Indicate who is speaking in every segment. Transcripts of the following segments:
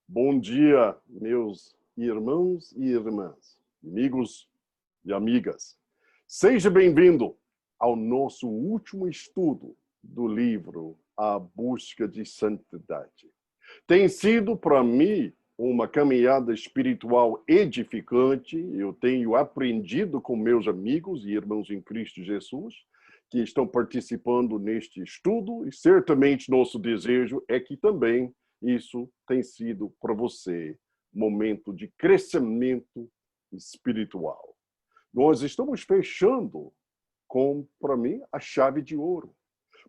Speaker 1: Bom dia, meus irmãos e irmãs, amigos e amigas. Seja bem-vindo ao nosso último estudo do livro A Busca de Santidade. Tem sido, para mim, uma caminhada espiritual edificante. Eu tenho aprendido com meus amigos e irmãos em Cristo Jesus que estão participando neste estudo, e certamente nosso desejo é que também isso tem sido para você um momento de crescimento espiritual. Nós estamos fechando com, para mim, a chave de ouro.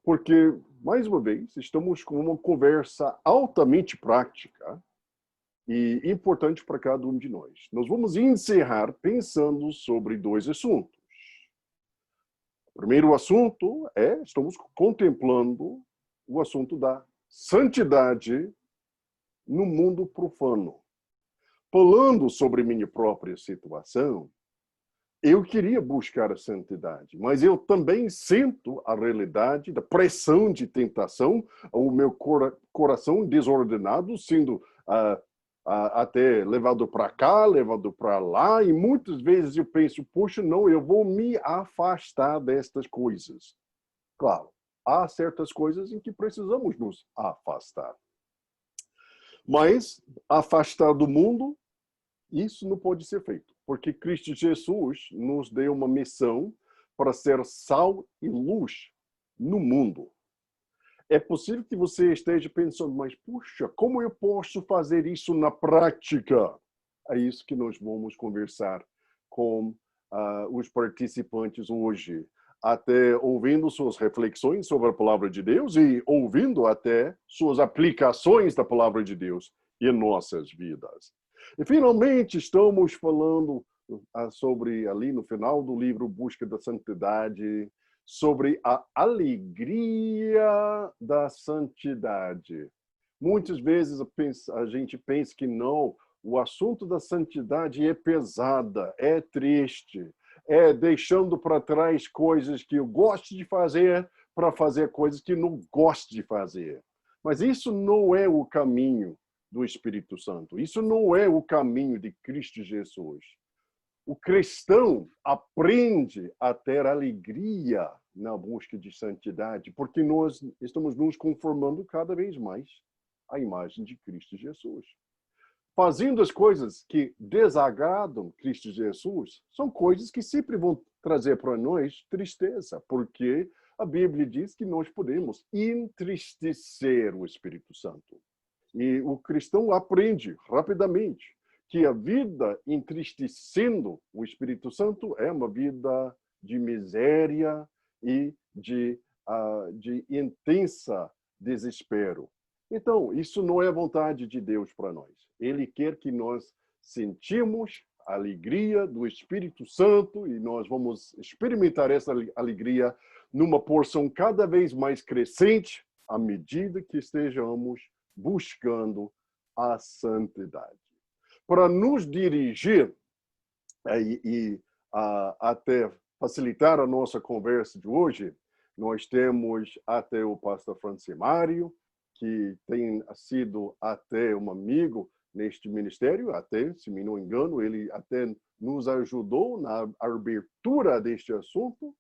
Speaker 1: Porque, mais uma vez, estamos com uma conversa altamente prática e importante para cada um de nós. Nós vamos encerrar pensando sobre dois assuntos. O primeiro assunto estamos contemplando o assunto da santidade no mundo profano. Falando sobre minha própria situação, eu queria buscar a santidade, mas eu também sinto a realidade da pressão de tentação, o meu coração desordenado sendo até levado para cá, levado para lá, e muitas vezes eu penso, puxa, não, eu vou me afastar destas coisas. Claro, há certas coisas em que precisamos nos afastar. Mas afastar do mundo, isso não pode ser feito, porque Cristo Jesus nos deu uma missão para ser sal e luz no mundo. É possível que você esteja pensando, mas puxa, como eu posso fazer isso na prática? É isso que nós vamos conversar com os participantes hoje, até ouvindo suas reflexões sobre a palavra de Deus e ouvindo até suas aplicações da palavra de Deus em nossas vidas. E finalmente estamos falando sobre, ali no final do livro Busca da Santidade, sobre a alegria da santidade. Muitas vezes a gente pensa que não, o assunto da santidade é pesada, é triste, é deixando para trás coisas que eu gosto de fazer para fazer coisas que não gosto de fazer. Mas isso não é o caminho do Espírito Santo. Isso não é o caminho de Cristo Jesus. O cristão aprende a ter alegria na busca de santidade, porque nós estamos nos conformando cada vez mais à imagem de Cristo Jesus. Fazendo as coisas que desagradam Cristo Jesus, são coisas que sempre vão trazer para nós tristeza, porque a Bíblia diz que nós podemos entristecer o Espírito Santo. E o cristão aprende rapidamente que a vida entristecendo o Espírito Santo é uma vida de miséria e de intensa desespero. Então, isso não é a vontade de Deus para nós. Ele quer que nós sentimos a alegria do Espírito Santo e nós vamos experimentar essa alegria numa porção cada vez mais crescente à medida que estejamos buscando a santidade. Para nos dirigir e até facilitar a nossa conversa de hoje, nós temos até o pastor Francimário, que tem sido até um amigo neste ministério, até, se me não engano, ele até nos ajudou na abertura deste assunto,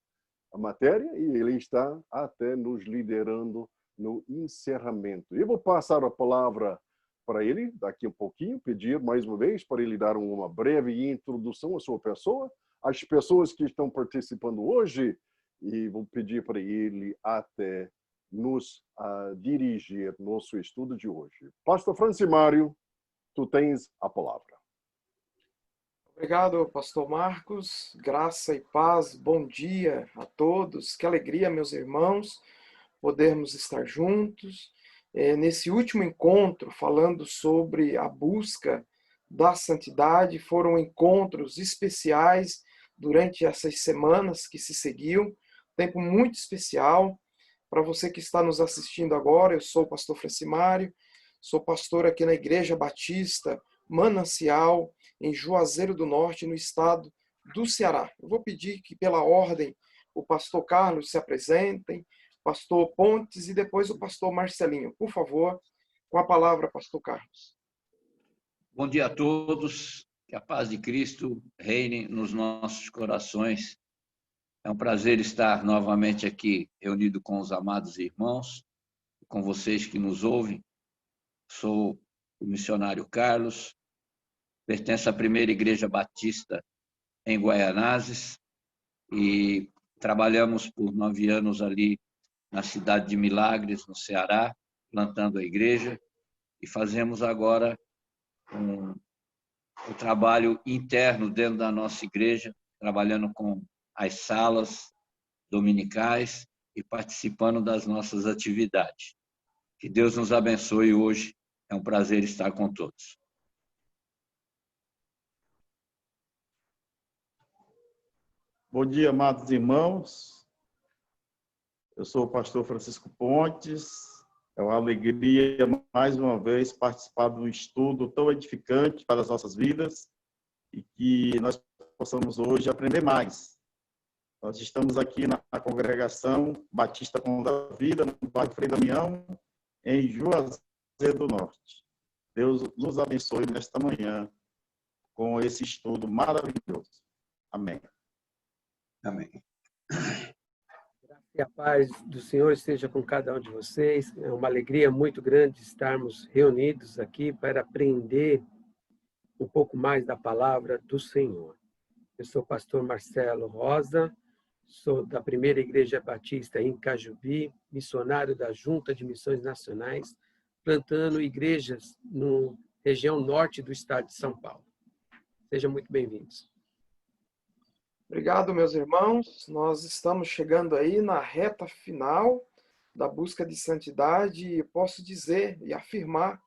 Speaker 1: a matéria, e ele está até nos liderando no encerramento. Eu vou passar a palavra para ele daqui um pouquinho, pedir mais uma vez para ele dar uma breve introdução à sua pessoa, às pessoas que estão participando hoje, e vou pedir para ele até nos dirigir nosso estudo de hoje. Pastor Francimário, tu tens a palavra.
Speaker 2: Obrigado, pastor Marcos. Graça e paz. Bom dia a todos. Que alegria, meus irmãos, podermos estar juntos nesse último encontro, falando sobre a busca da santidade. Foram encontros especiais durante essas semanas que se seguiam, tempo muito especial. Para você que está nos assistindo agora, eu sou o pastor Francimário, sou pastor aqui na Igreja Batista Manancial, em Juazeiro do Norte, no estado do Ceará. Eu vou pedir que, pela ordem, o pastor Carlos se apresentem, pastor Pontes e depois o pastor Marcelinho. Por favor, com a palavra, pastor Carlos.
Speaker 3: Bom dia a todos, que a paz de Cristo reine nos nossos corações. É um prazer estar novamente aqui reunido com os amados irmãos, com vocês que nos ouvem. Sou o missionário Carlos, pertenço à Primeira Igreja Batista em Guaianazes e trabalhamos por 9 anos ali na cidade de Milagres, no Ceará, plantando a igreja, e fazemos agora o trabalho interno dentro da nossa igreja, trabalhando com as salas dominicais e participando das nossas atividades. Que Deus nos abençoe hoje. É um prazer estar com todos.
Speaker 4: Bom dia, amados irmãos. Eu sou o pastor Francisco Pontes. É uma alegria, mais uma vez, participar de um estudo tão edificante para as nossas vidas e que nós possamos hoje aprender mais. Nós estamos aqui na congregação Batista Pão da Vida, no bairro Frei Damião, em Juazeiro do Norte. Deus nos abençoe nesta manhã com esse estudo maravilhoso. Amém.
Speaker 3: Amém.
Speaker 5: E a paz do Senhor esteja com cada um de vocês. É uma alegria muito grande estarmos reunidos aqui para aprender um pouco mais da palavra do Senhor. Eu sou o pastor Marcelo Rosa, sou da Primeira Igreja Batista em Cajubi, missionário da Junta de Missões Nacionais, plantando igrejas na região norte do estado de São Paulo. Sejam muito bem-vindos.
Speaker 2: Obrigado, meus irmãos. Nós estamos chegando aí na reta final da busca de santidade e posso dizer e afirmar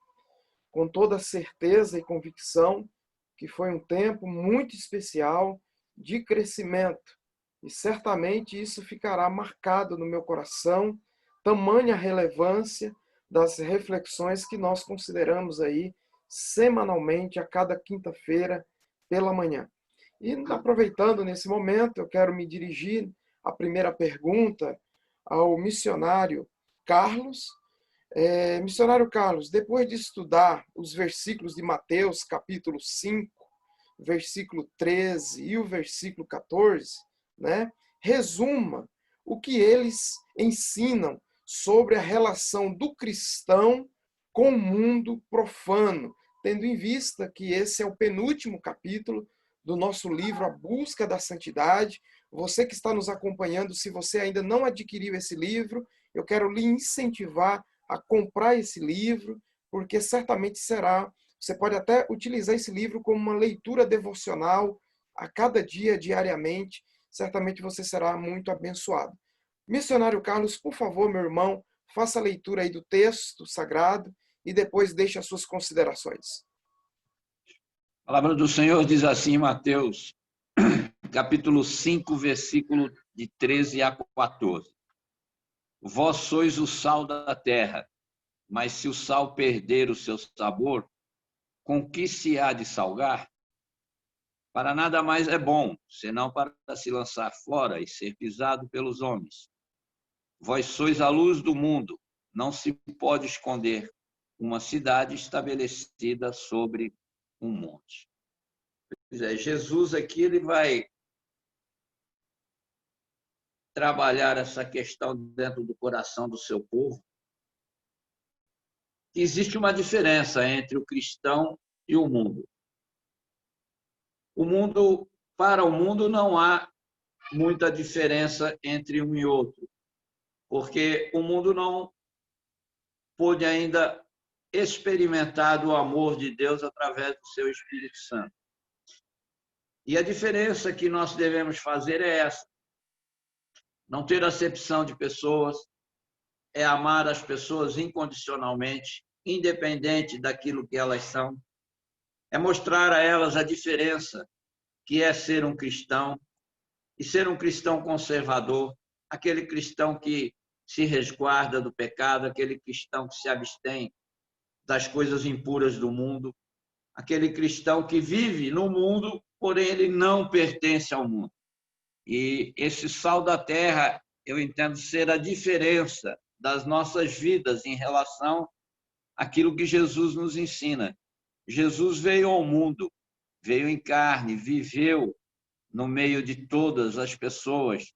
Speaker 2: com toda certeza e convicção que foi um tempo muito especial de crescimento e certamente isso ficará marcado no meu coração, tamanha relevância das reflexões que nós consideramos aí semanalmente a cada quinta-feira pela manhã. E aproveitando nesse momento, eu quero me dirigir à primeira pergunta ao missionário Carlos. Missionário Carlos, depois de estudar os versículos de Mateus, capítulo 5, versículo 13 e o versículo 14, né, resuma o que eles ensinam sobre a relação do cristão com o mundo profano, tendo em vista que esse é o penúltimo capítulo do nosso livro A Busca da Santidade. Você que está nos acompanhando, se você ainda não adquiriu esse livro, eu quero lhe incentivar a comprar esse livro, porque certamente você pode até utilizar esse livro como uma leitura devocional a cada dia, diariamente, certamente você será muito abençoado. Missionário Carlos, por favor, meu irmão, faça a leitura aí do texto sagrado e depois deixe as suas considerações.
Speaker 3: A palavra do Senhor diz assim em Mateus, capítulo 5, versículo de 13 a 14. Vós sois o sal da terra, mas se o sal perder o seu sabor, com que se há de salgar? Para nada mais é bom, senão para se lançar fora e ser pisado pelos homens. Vós sois a luz do mundo, não se pode esconder uma cidade estabelecida sobre um monte. Jesus aqui ele vai trabalhar essa questão dentro do coração do seu povo. Existe uma diferença entre o cristão e o mundo. Para o mundo não há muita diferença entre um e outro, porque o mundo não pôde ainda experimentar o amor de Deus através do seu Espírito Santo. E a diferença que nós devemos fazer é essa. Não ter acepção de pessoas, é amar as pessoas incondicionalmente, independente daquilo que elas são. É mostrar a elas a diferença que é ser um cristão e ser um cristão conservador, aquele cristão que se resguarda do pecado, aquele cristão que se abstém das coisas impuras do mundo, aquele cristão que vive no mundo, porém ele não pertence ao mundo. E esse sal da terra, eu entendo ser a diferença das nossas vidas em relação àquilo que Jesus nos ensina. Jesus veio ao mundo, veio em carne, viveu no meio de todas as pessoas.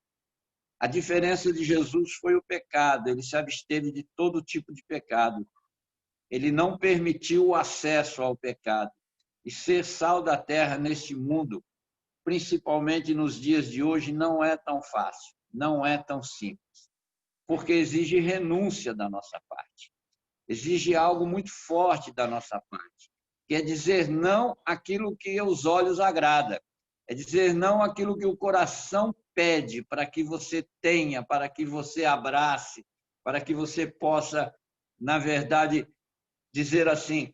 Speaker 3: A diferença de Jesus foi o pecado, ele se absteve de todo tipo de pecado. Ele não permitiu o acesso ao pecado. E ser sal da terra neste mundo, principalmente nos dias de hoje, não é tão fácil, não é tão simples, porque exige renúncia da nossa parte, exige algo muito forte da nossa parte, que é dizer não àquilo que os olhos agradam, é dizer não àquilo que o coração pede para que você tenha, para que você abrace, para que você possa, na verdade, dizer assim: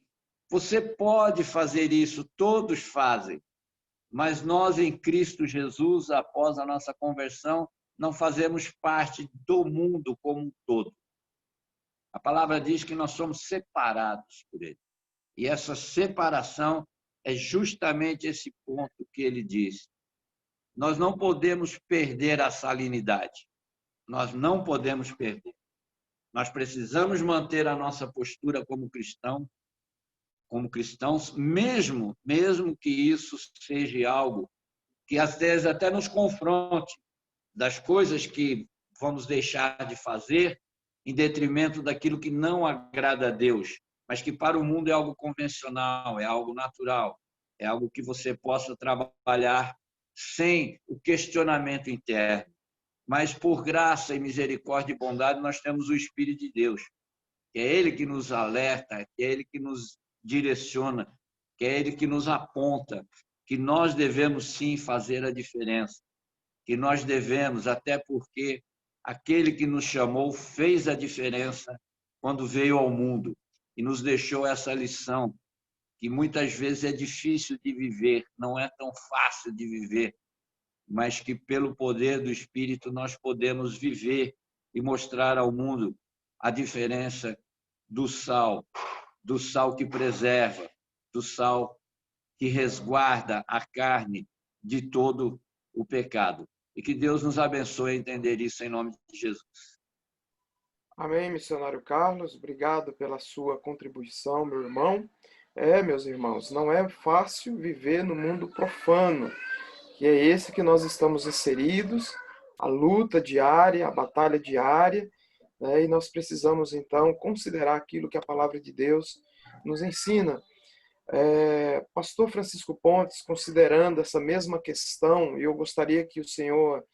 Speaker 3: você pode fazer isso, todos fazem, mas nós em Cristo Jesus, após a nossa conversão, não fazemos parte do mundo como um todo. A palavra diz que nós somos separados por Ele. E essa separação é justamente esse ponto que ele diz. Nós não podemos perder a salinidade. Nós não podemos perder. Nós precisamos manter a nossa postura como cristãos, mesmo que isso seja algo que às vezes até nos confronte das coisas que vamos deixar de fazer em detrimento daquilo que não agrada a Deus, mas que para o mundo é algo convencional, é algo natural, é algo que você possa trabalhar sem o questionamento interno. Mas por graça e misericórdia e bondade nós temos o Espírito de Deus, que é Ele que nos alerta, que é Ele que nos direciona, que é Ele que nos aponta, que nós devemos sim fazer a diferença, que nós devemos, até porque aquele que nos chamou fez a diferença quando veio ao mundo e nos deixou essa lição, que muitas vezes é difícil de viver, não é tão fácil de viver, mas que pelo poder do Espírito nós podemos viver e mostrar ao mundo a diferença do sal que preserva, do sal que resguarda a carne de todo o pecado. E que Deus nos abençoe a entender isso em nome de Jesus.
Speaker 2: Amém, missionário Carlos. Obrigado pela sua contribuição, meu irmão. Meus irmãos, não é fácil viver no mundo profano, que é esse que nós estamos inseridos, a luta diária, a batalha diária, né? E nós precisamos, então, considerar aquilo que a palavra de Deus nos ensina. Pastor Francisco Pontes, considerando essa mesma questão, eu gostaria que o senhor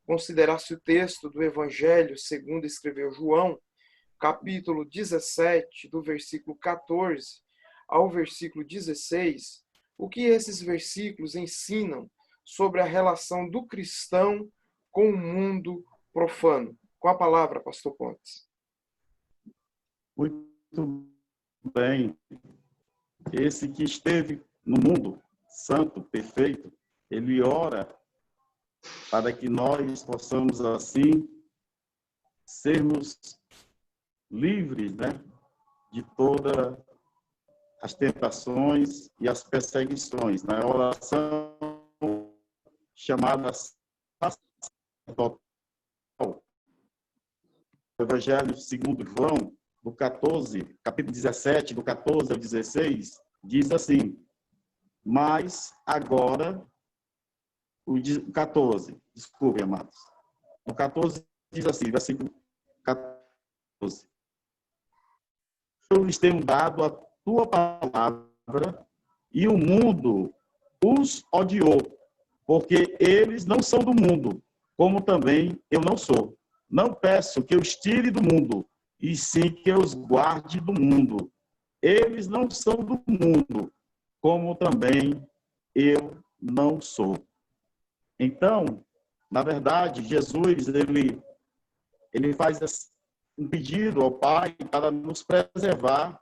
Speaker 2: considerasse o texto do Evangelho segundo escreveu João, capítulo 17, do versículo 14 ao versículo 16, o que esses versículos ensinam sobre a relação do cristão com o mundo profano. Com a palavra, pastor Pontes.
Speaker 4: Muito bem. Esse que esteve no mundo santo, perfeito, ele ora para que nós possamos, assim, sermos livres, né, de todas as tentações e as perseguições. Na oração chamada sacerdotal, o Evangelho segundo João, do 14, capítulo 17, do 14 ao 16, diz assim: mas agora, o 14, desculpe, amados, o 14 diz assim, versículo 14: eu lhes tenho dado a tua palavra e o mundo os odiou, porque eles não são do mundo, como também eu não sou. Não peço que os tire do mundo, e sim que os guarde do mundo. Eles não são do mundo, como também eu não sou. Então, na verdade, Jesus, ele faz um pedido ao Pai para nos preservar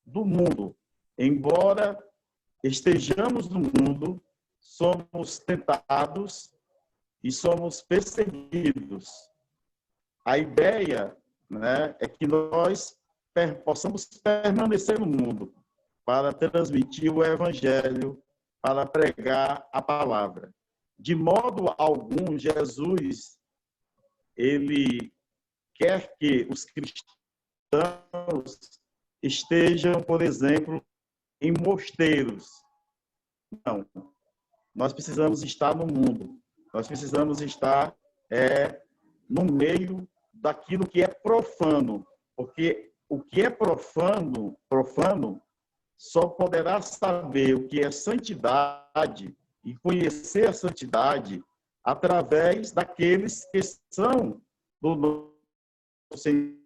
Speaker 4: do mundo. Embora estejamos no mundo, somos tentados e somos perseguidos. A ideia, né, é que nós possamos permanecer no mundo para transmitir o Evangelho, para pregar a palavra. De modo algum, Jesus, ele quer que os cristãos estejam, por exemplo, em mosteiros. Não. Nós precisamos estar no mundo. Nós precisamos estar no meio daquilo que é profano. Porque o que é profano só poderá saber o que é santidade e conhecer a santidade através daqueles que são do nosso Senhor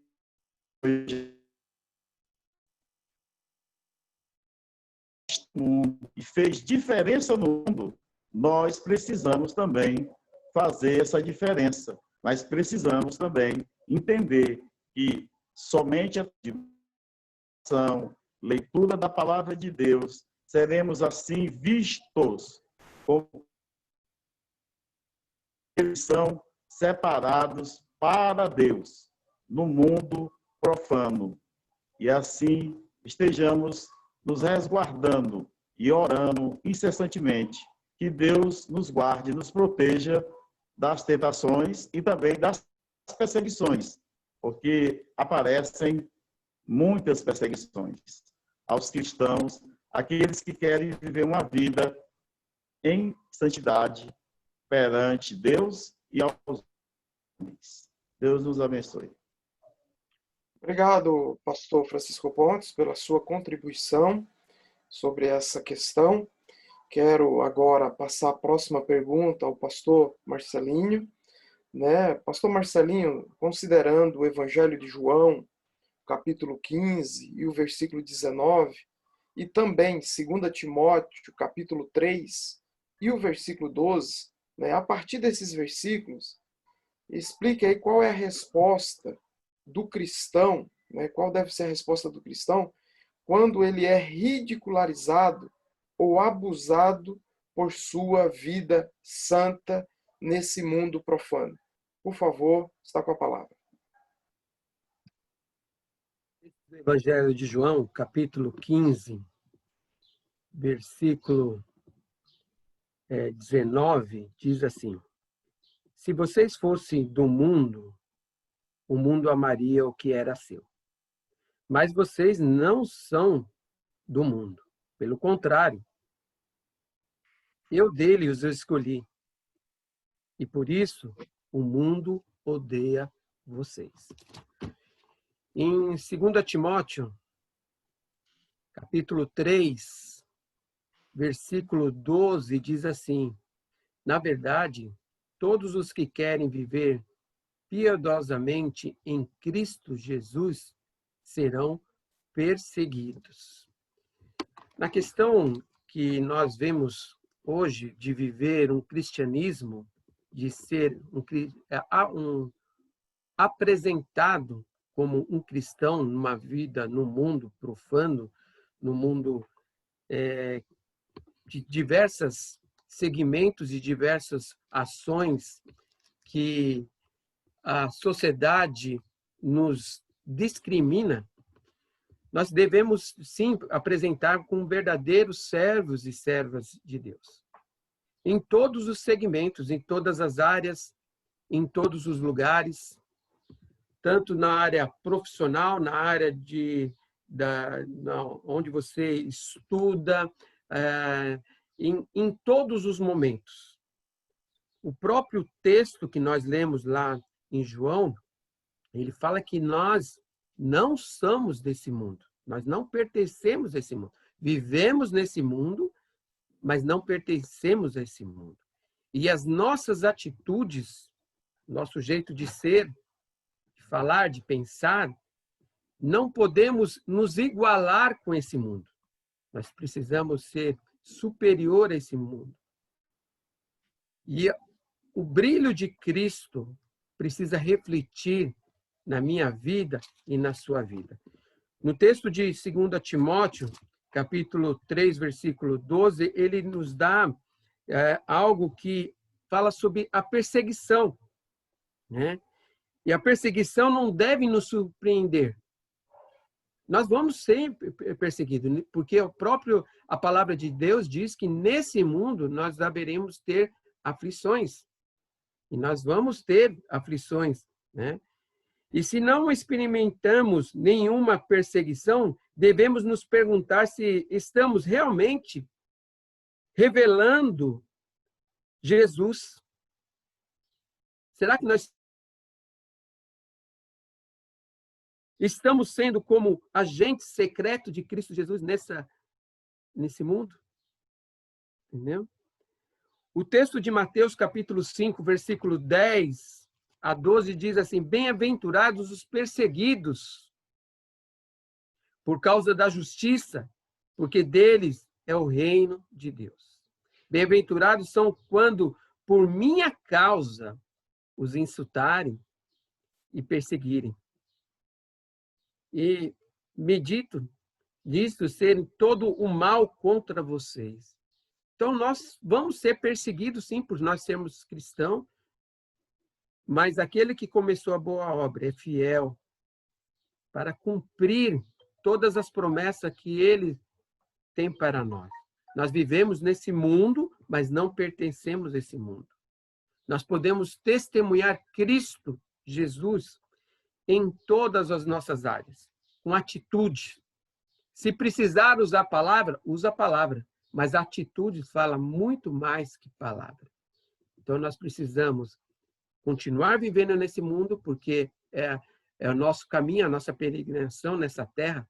Speaker 4: e fez diferença no mundo. Nós precisamos também fazer essa diferença, mas precisamos também entender que somente a leitura da palavra de Deus, seremos assim vistos como eles são separados para Deus no mundo profano. E assim estejamos nos resguardando e orando incessantemente que Deus nos guarde, nos proteja das tentações e também das perseguições, porque aparecem muitas perseguições aos cristãos, aqueles que querem viver uma vida em santidade perante Deus e aos homens. Deus nos abençoe.
Speaker 2: Obrigado, pastor Francisco Pontes, pela sua contribuição sobre essa questão. Quero agora passar a próxima pergunta ao pastor Marcelinho. Pastor Marcelinho, considerando o Evangelho de João, capítulo 15 e o versículo 19, e também 2 Timóteo, capítulo 3 e o versículo 12, a partir desses versículos, explique aí qual é a resposta do cristão, qual deve ser a resposta do cristão quando ele é ridicularizado ou abusado por sua vida santa nesse mundo profano. Por favor, está com a palavra.
Speaker 5: Evangelho de João, capítulo 15, versículo 19, diz assim: se vocês fossem do mundo, o mundo amaria o que era seu. Mas vocês não são do mundo. Pelo contrário, eu dele os escolhi. E por isso o mundo odeia vocês. Em 2 Timóteo, capítulo 3, versículo 12, diz assim: na verdade, todos os que querem viver piedosamente em Cristo Jesus serão perseguidos. Na questão que nós vemos hoje de viver um cristianismo, de ser apresentado como um cristão numa vida no mundo profano, no mundo de diversos segmentos e diversas ações que a sociedade nos discrimina, nós devemos, sim, apresentar como verdadeiros servos e servas de Deus. Em todos os segmentos, em todas as áreas, em todos os lugares, tanto na área profissional, na área onde você estuda, em todos os momentos. O próprio texto que nós lemos lá em João, ele fala que nós não somos desse mundo, nós não pertencemos a esse mundo. Vivemos nesse mundo, mas não pertencemos a esse mundo. E as nossas atitudes, nosso jeito de ser, de falar, de pensar, não podemos nos igualar com esse mundo. Nós precisamos ser superior a esse mundo. E o brilho de Cristo precisa refletir na minha vida e na sua vida. No texto de 2 Timóteo, capítulo 3, versículo 12, ele nos dá algo que fala sobre a perseguição, E a perseguição não deve nos surpreender. Nós vamos ser perseguidos, porque a palavra de Deus diz que nesse mundo nós haveremos ter aflições. E nós vamos ter aflições, E se não experimentamos nenhuma perseguição, devemos nos perguntar se estamos realmente revelando Jesus. Será que nós estamos sendo como agente secreto de Cristo Jesus nesse mundo? Entendeu? O texto de Mateus, capítulo 5, versículo 10 a 12, diz assim: bem-aventurados os perseguidos por causa da justiça, porque deles é o reino de Deus. Bem-aventurados são quando, por minha causa, os insultarem e perseguirem. E medito disto serem todo o mal contra vocês. Então, nós vamos ser perseguidos, sim, por nós sermos cristãos, mas aquele que começou a boa obra é fiel para cumprir todas as promessas que ele tem para nós. Nós vivemos nesse mundo, mas não pertencemos a esse mundo. Nós podemos testemunhar Cristo Jesus em todas as nossas áreas, com atitude. Se precisar usar a palavra, usa a palavra, mas a atitude fala muito mais que palavra. Então, nós precisamos continuar vivendo nesse mundo, porque é o nosso caminho, a nossa peregrinação nessa terra,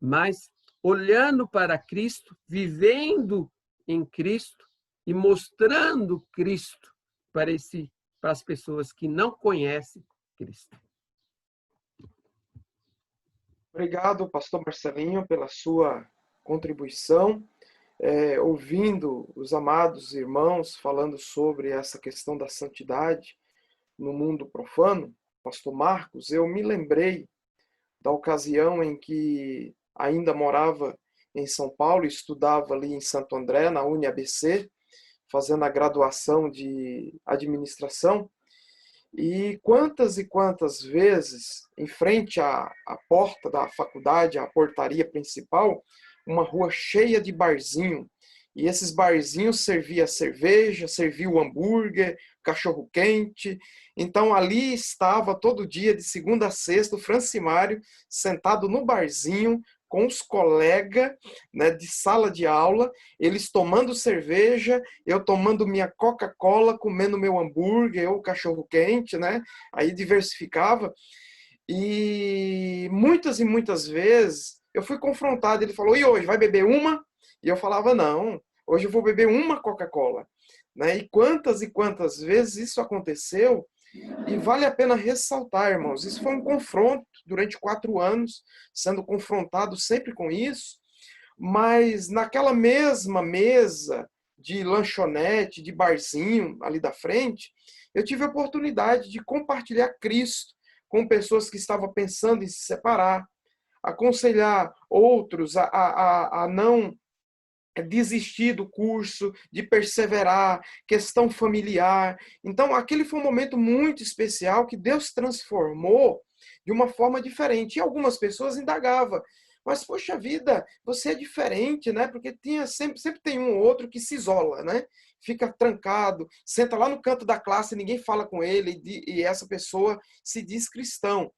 Speaker 5: mas olhando para Cristo, vivendo em Cristo e mostrando Cristo para as pessoas que não conhecem Cristo.
Speaker 2: Obrigado, pastor Marcelinho, pela sua contribuição. Ouvindo os amados irmãos falando sobre essa questão da santidade no mundo profano, pastor Marcos, eu me lembrei da ocasião em que ainda morava em São Paulo, estudava ali em Santo André, na UniABC, fazendo a graduação de administração. E quantas vezes, em frente à porta da faculdade, à portaria principal, uma rua cheia de barzinho. E esses barzinhos servia cerveja, servia o hambúrguer, cachorro-quente. Então, ali estava todo dia, de segunda a sexta, o Francimário sentado no barzinho, com os colegas, né, de sala de aula, eles tomando cerveja, eu tomando minha Coca-Cola, comendo meu hambúrguer ou cachorro-quente, né? Aí diversificava. E muitas vezes eu fui confrontado. Ele falou: e hoje, vai beber uma? E eu falava: não, hoje eu vou beber uma Coca-Cola. Né? E quantas vezes isso aconteceu. E vale a pena ressaltar, irmãos, isso foi um confronto durante 4 anos, sendo confrontado sempre com isso, mas naquela mesma mesa de lanchonete, de barzinho ali da frente, eu tive a oportunidade de compartilhar Cristo com pessoas que estavam pensando em se separar, aconselhar outros a não desistir do curso, de perseverar, questão familiar. Então, aquele foi um momento muito especial que Deus transformou de uma forma diferente. E algumas pessoas indagavam: mas, poxa vida, você é diferente, né? Porque sempre tem um ou outro que se isola, né? Fica trancado, senta lá no canto da classe, ninguém fala com ele, e essa pessoa se diz cristão.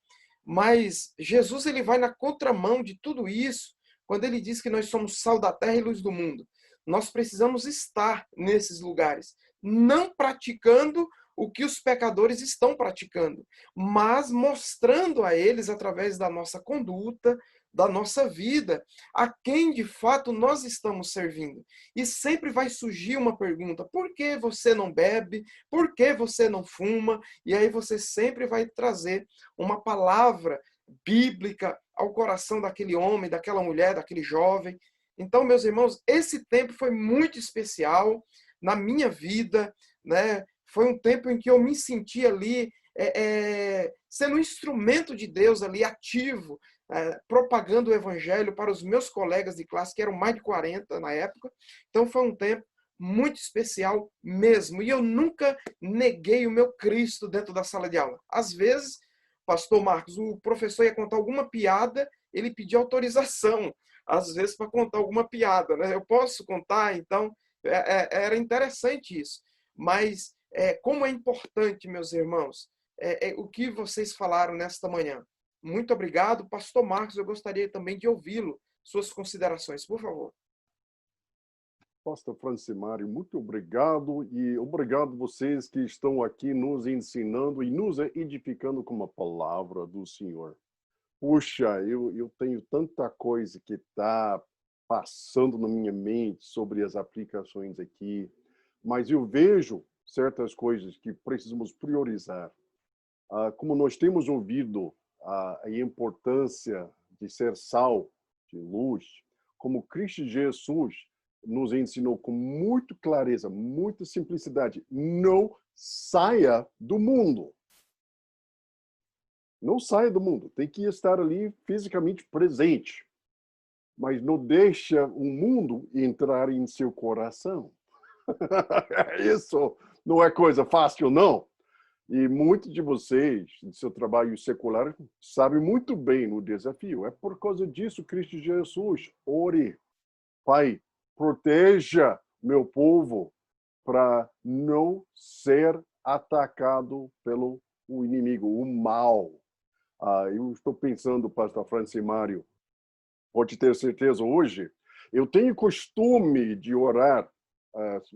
Speaker 2: Mas Jesus, ele vai na contramão de tudo isso, quando ele diz que nós somos sal da terra e luz do mundo. Nós precisamos estar nesses lugares, não praticando o que os pecadores estão praticando, mas mostrando a eles, através da nossa conduta, da nossa vida, a quem de fato nós estamos servindo. E sempre vai surgir uma pergunta: por que você não bebe? Por que você não fuma? E aí você sempre vai trazer uma palavra bíblica ao coração daquele homem, daquela mulher, daquele jovem. Então, meus irmãos, esse tempo foi muito especial na minha vida, né? Foi um tempo em que eu me senti ali sendo um instrumento de Deus ali, ativo, propagando o evangelho para os meus colegas de classe, que eram mais de 40 na época. Então, foi um tempo muito especial mesmo. E eu nunca neguei o meu Cristo dentro da sala de aula. Às vezes, pastor Marcos, o professor ia contar alguma piada, ele pedia autorização, às vezes, para contar alguma piada, né? Eu posso contar? Então, era interessante isso. Mas como é importante, meus irmãos, o que vocês falaram nesta manhã. Muito obrigado. Pastor Marcos, eu gostaria também de ouvi-lo. Suas considerações, por favor.
Speaker 1: Pastor Francimário, muito obrigado e obrigado vocês que estão aqui nos ensinando e nos edificando com a palavra do Senhor. Puxa, eu tenho tanta coisa que está passando na minha mente sobre as aplicações aqui, mas eu vejo certas coisas que precisamos priorizar. Como nós temos ouvido a importância de ser sal, de luz, como Cristo Jesus nos ensinou com muita clareza, muita simplicidade, não saia do mundo. Não saia do mundo, tem que estar ali fisicamente presente, mas não deixa o mundo entrar em seu coração. Isso não é coisa fácil, não. E muitos de vocês, de seu trabalho secular, sabem muito bem o desafio. É por causa disso, Cristo Jesus, ore, Pai, proteja meu povo para não ser atacado pelo inimigo, o mal. Eu estou pensando, pastor Francimário, pode ter certeza hoje, eu tenho costume de orar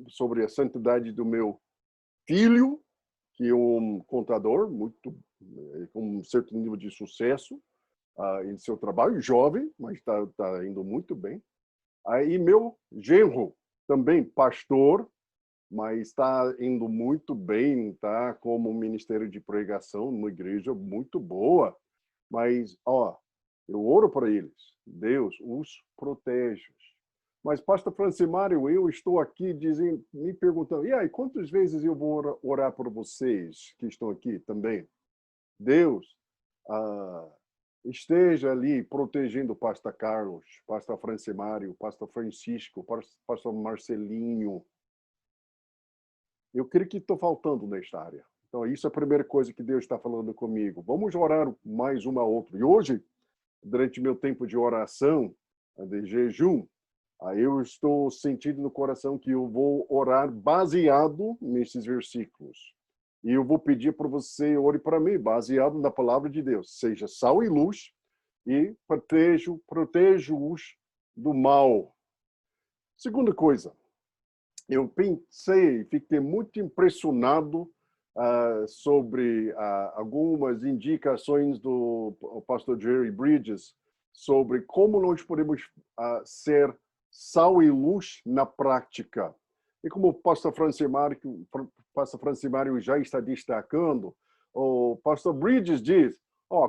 Speaker 1: sobre a santidade do meu filho, que é um contador com um certo nível de sucesso em seu trabalho, jovem, mas está indo muito bem. Aí meu genro, também pastor, mas está indo muito bem, tá? Como ministério de pregação numa igreja muito boa. Mas, eu oro para eles. Deus os protege. Mas, pastor Francimário, eu estou aqui me perguntando, e aí, quantas vezes eu vou orar por vocês que estão aqui também? Deus esteja ali protegendo o pastor Carlos, pastor Francimário, pastor Francisco, pastor Marcelinho. Eu creio que estou faltando nesta área. Então, isso é a primeira coisa que Deus está falando comigo. Vamos orar mais um ao outro. E hoje, durante meu tempo de oração, de jejum, eu estou sentindo no coração que eu vou orar baseado nesses versículos. E eu vou pedir para você, ore para mim, baseado na palavra de Deus. Seja sal e luz e protejo-os do mal. Segunda coisa, eu pensei, fiquei muito impressionado sobre algumas indicações do pastor Jerry Bridges sobre como nós podemos ser sal e luz na prática. E como o pastor Francimário já está destacando, o pastor Bridges diz,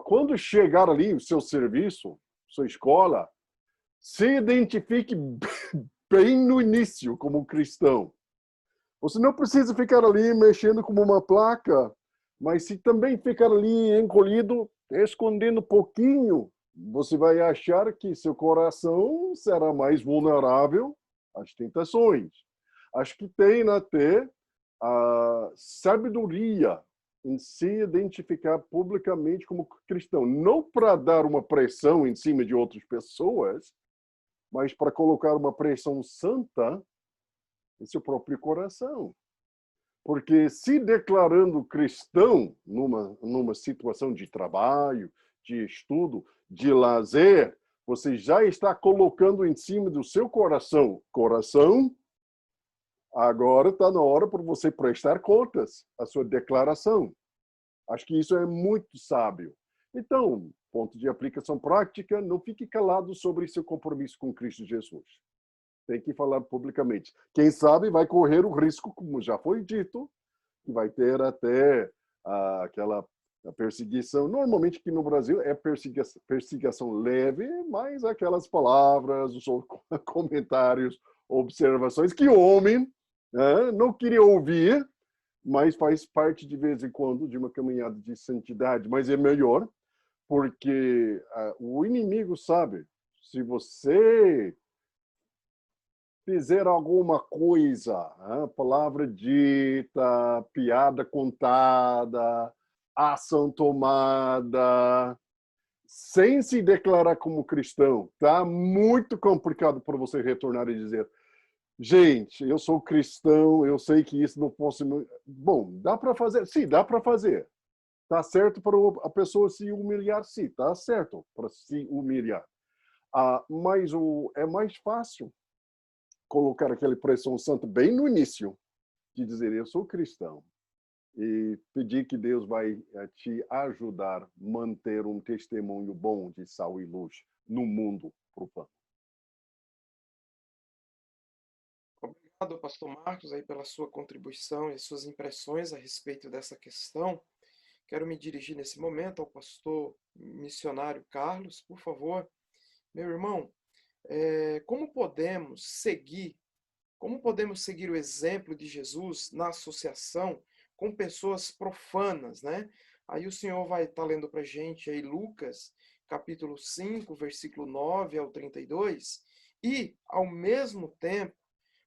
Speaker 1: quando chegar ali o seu serviço, sua escola, se identifique bem no início como cristão. Você não precisa ficar ali mexendo como uma placa, mas se também ficar ali encolhido, escondendo um pouquinho, você vai achar que seu coração será mais vulnerável às tentações. Acho que tem até a sabedoria em se identificar publicamente como cristão. Não para dar uma pressão em cima de outras pessoas, mas para colocar uma pressão santa em seu próprio coração. Porque se declarando cristão numa situação de trabalho, de estudo, de lazer, você já está colocando em cima do seu coração. Coração, agora está na hora para você prestar contas à sua declaração. Acho que isso é muito sábio. Então, ponto de aplicação prática, não fique calado sobre seu compromisso com Cristo Jesus. Tem que falar publicamente. Quem sabe vai correr o risco, como já foi dito, que vai ter até aquela perseguição. Normalmente aqui no Brasil é perseguição leve, mas aquelas palavras, os comentários, observações que o homem não queria ouvir, mas faz parte de vez em quando de uma caminhada de santidade. Mas é melhor, porque o inimigo sabe, se você fizer alguma coisa, palavra dita, piada contada, ação tomada, sem se declarar como cristão, tá muito complicado para você retornar e dizer, gente, eu sou cristão, eu sei que isso não posso... Bom, dá para fazer? Sim, dá para fazer. Tá certo para a pessoa se humilhar, sim, tá certo para se humilhar. Mas é mais fácil colocar aquela pressão santa bem no início, de dizer, eu sou cristão, e pedir que Deus vai te ajudar a manter um testemunho bom de sal e luz no mundo profano.
Speaker 2: Obrigado, pastor Marcos, aí pela sua contribuição e suas impressões a respeito dessa questão. Quero me dirigir nesse momento ao pastor missionário Carlos, por favor. Meu irmão, como podemos seguir o exemplo de Jesus na associação com pessoas profanas, né? Aí o senhor vai estar lendo para a gente aí Lucas, capítulo 5, versículo 9 ao 32, e, ao mesmo tempo,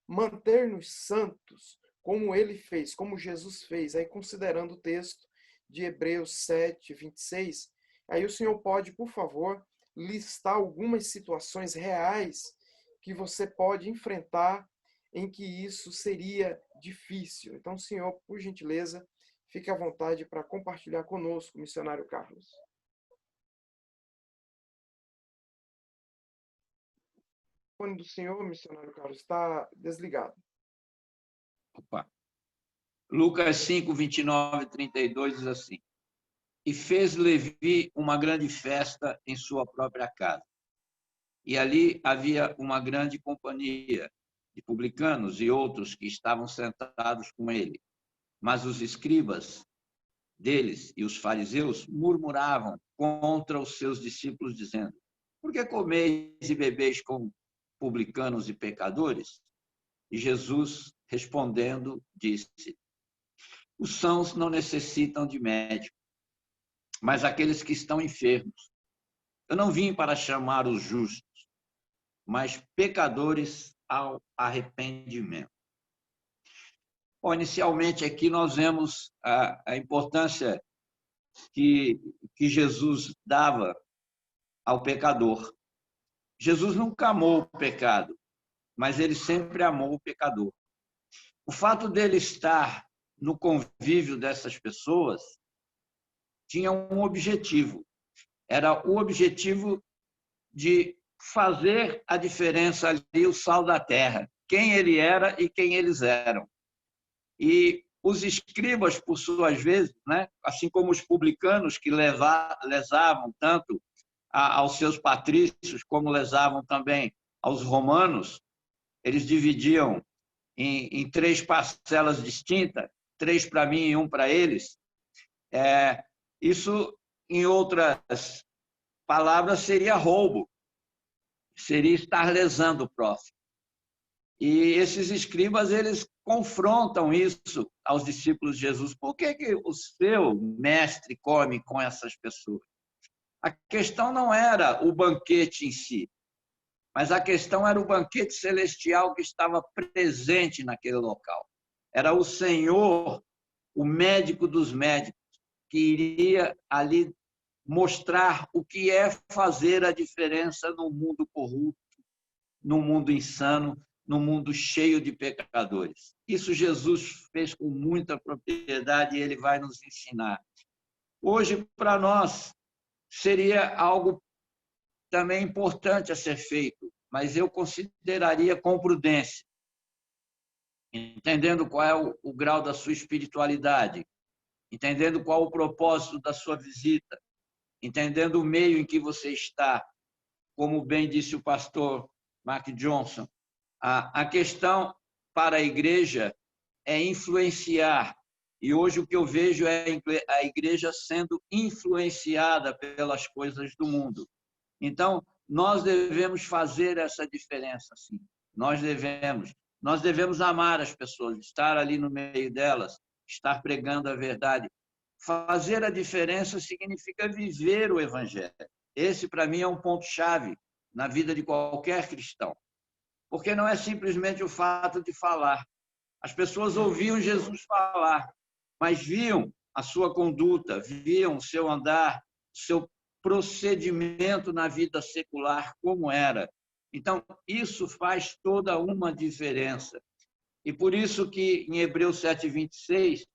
Speaker 2: manter-nos santos, como ele fez, como Jesus fez, aí considerando o texto de Hebreus 7, 26, aí o senhor pode, por favor, listar algumas situações reais que você pode enfrentar em que isso seria difícil. Então, senhor, por gentileza, fique à vontade para compartilhar conosco, missionário Carlos. O fone do senhor, missionário Carlos, está desligado.
Speaker 3: Opa. Lucas 5, 29 e 32 diz assim: E fez Levi uma grande festa em sua própria casa. E ali havia uma grande companhia de publicanos e outros que estavam sentados com ele. Mas os escribas deles e os fariseus murmuravam contra os seus discípulos, dizendo: Por que comeis e bebeis com publicanos e pecadores? E Jesus, respondendo, disse: Os sãos não necessitam de médico, mas aqueles que estão enfermos. Eu não vim para chamar os justos, mas pecadores ao arrependimento. Bom, inicialmente aqui nós vemos a importância que Jesus dava ao pecador. Jesus nunca amou o pecado, mas ele sempre amou o pecador. O fato dele estar no convívio dessas pessoas tinha um objetivo. Era o objetivo de fazer a diferença ali, o sal da terra, quem ele era e quem eles eram. E os escribas, por suas vezes, né, assim como os publicanos que lesavam tanto aos seus patrícios, como lesavam também aos romanos, eles dividiam em três parcelas distintas, 3 para mim e 1 para eles. Isso, em outras palavras, seria roubo, seria estar lesando o próximo. E esses escribas, eles confrontam isso aos discípulos de Jesus. Por que o seu mestre come com essas pessoas? A questão não era o banquete em si, mas a questão era o banquete celestial que estava presente naquele local. Era o Senhor, o médico dos médicos, que iria ali mostrar o que é fazer a diferença no mundo corrupto, no mundo insano, no mundo cheio de pecadores. Isso Jesus fez com muita propriedade e ele vai nos ensinar. Hoje, para nós, seria algo também importante a ser feito, mas eu consideraria com prudência, entendendo qual é o grau da sua espiritualidade, entendendo qual o propósito da sua visita, entendendo o meio em que você está, como bem disse o pastor Mark Johnson. A questão para a igreja é influenciar, e hoje o que eu vejo é a igreja sendo influenciada pelas coisas do mundo. Então, nós devemos fazer essa diferença, sim. Nós devemos amar as pessoas, estar ali no meio delas, estar pregando a verdade. Fazer a diferença significa viver o evangelho. Esse, para mim, é um ponto-chave na vida de qualquer cristão. Porque não é simplesmente o fato de falar. As pessoas ouviam Jesus falar, mas viam a sua conduta, viam o seu andar, o seu procedimento na vida secular, como era. Então, isso faz toda uma diferença. E por isso que em Hebreus 7, 26,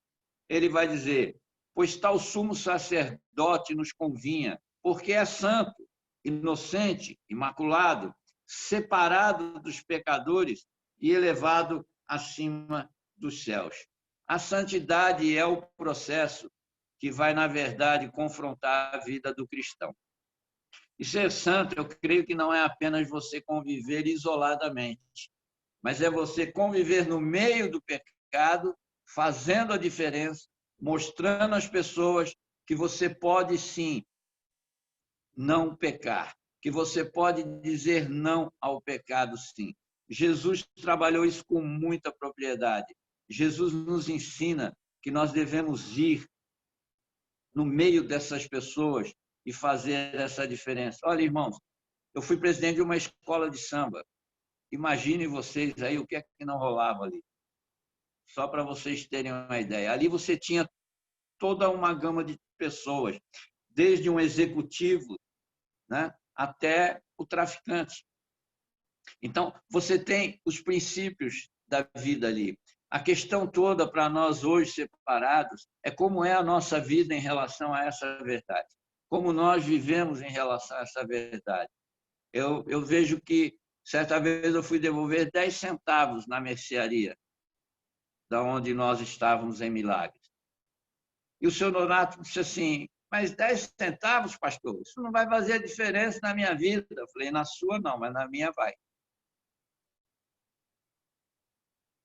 Speaker 3: ele vai dizer: pois tal sumo sacerdote nos convinha, porque é santo, inocente, imaculado, separado dos pecadores e elevado acima dos céus. A santidade é o processo que vai, na verdade, confrontar a vida do cristão. E ser santo, eu creio que não é apenas você conviver isoladamente, mas é você conviver no meio do pecado, fazendo a diferença, mostrando às pessoas que você pode, sim, não pecar, que você pode dizer não ao pecado, sim. Jesus trabalhou isso com muita propriedade. Jesus nos ensina que nós devemos ir no meio dessas pessoas e fazer essa diferença. Olha, irmãos, eu fui presidente de uma escola de samba. Imaginem vocês aí o que é que não rolava ali. Só para vocês terem uma ideia. Ali você tinha toda uma gama de pessoas, desde um executivo, né, até o traficante. Então, você tem os princípios da vida ali. A questão toda para nós hoje separados é como é a nossa vida em relação a essa verdade. Como nós vivemos em relação a essa verdade. Eu vejo que, certa vez, eu fui devolver 10 centavos na mercearia, da onde nós estávamos em Milagres. E o senhor Nonato disse assim, mas 10 centavos, pastor, isso não vai fazer diferença na minha vida. Eu falei, na sua não, mas na minha vai.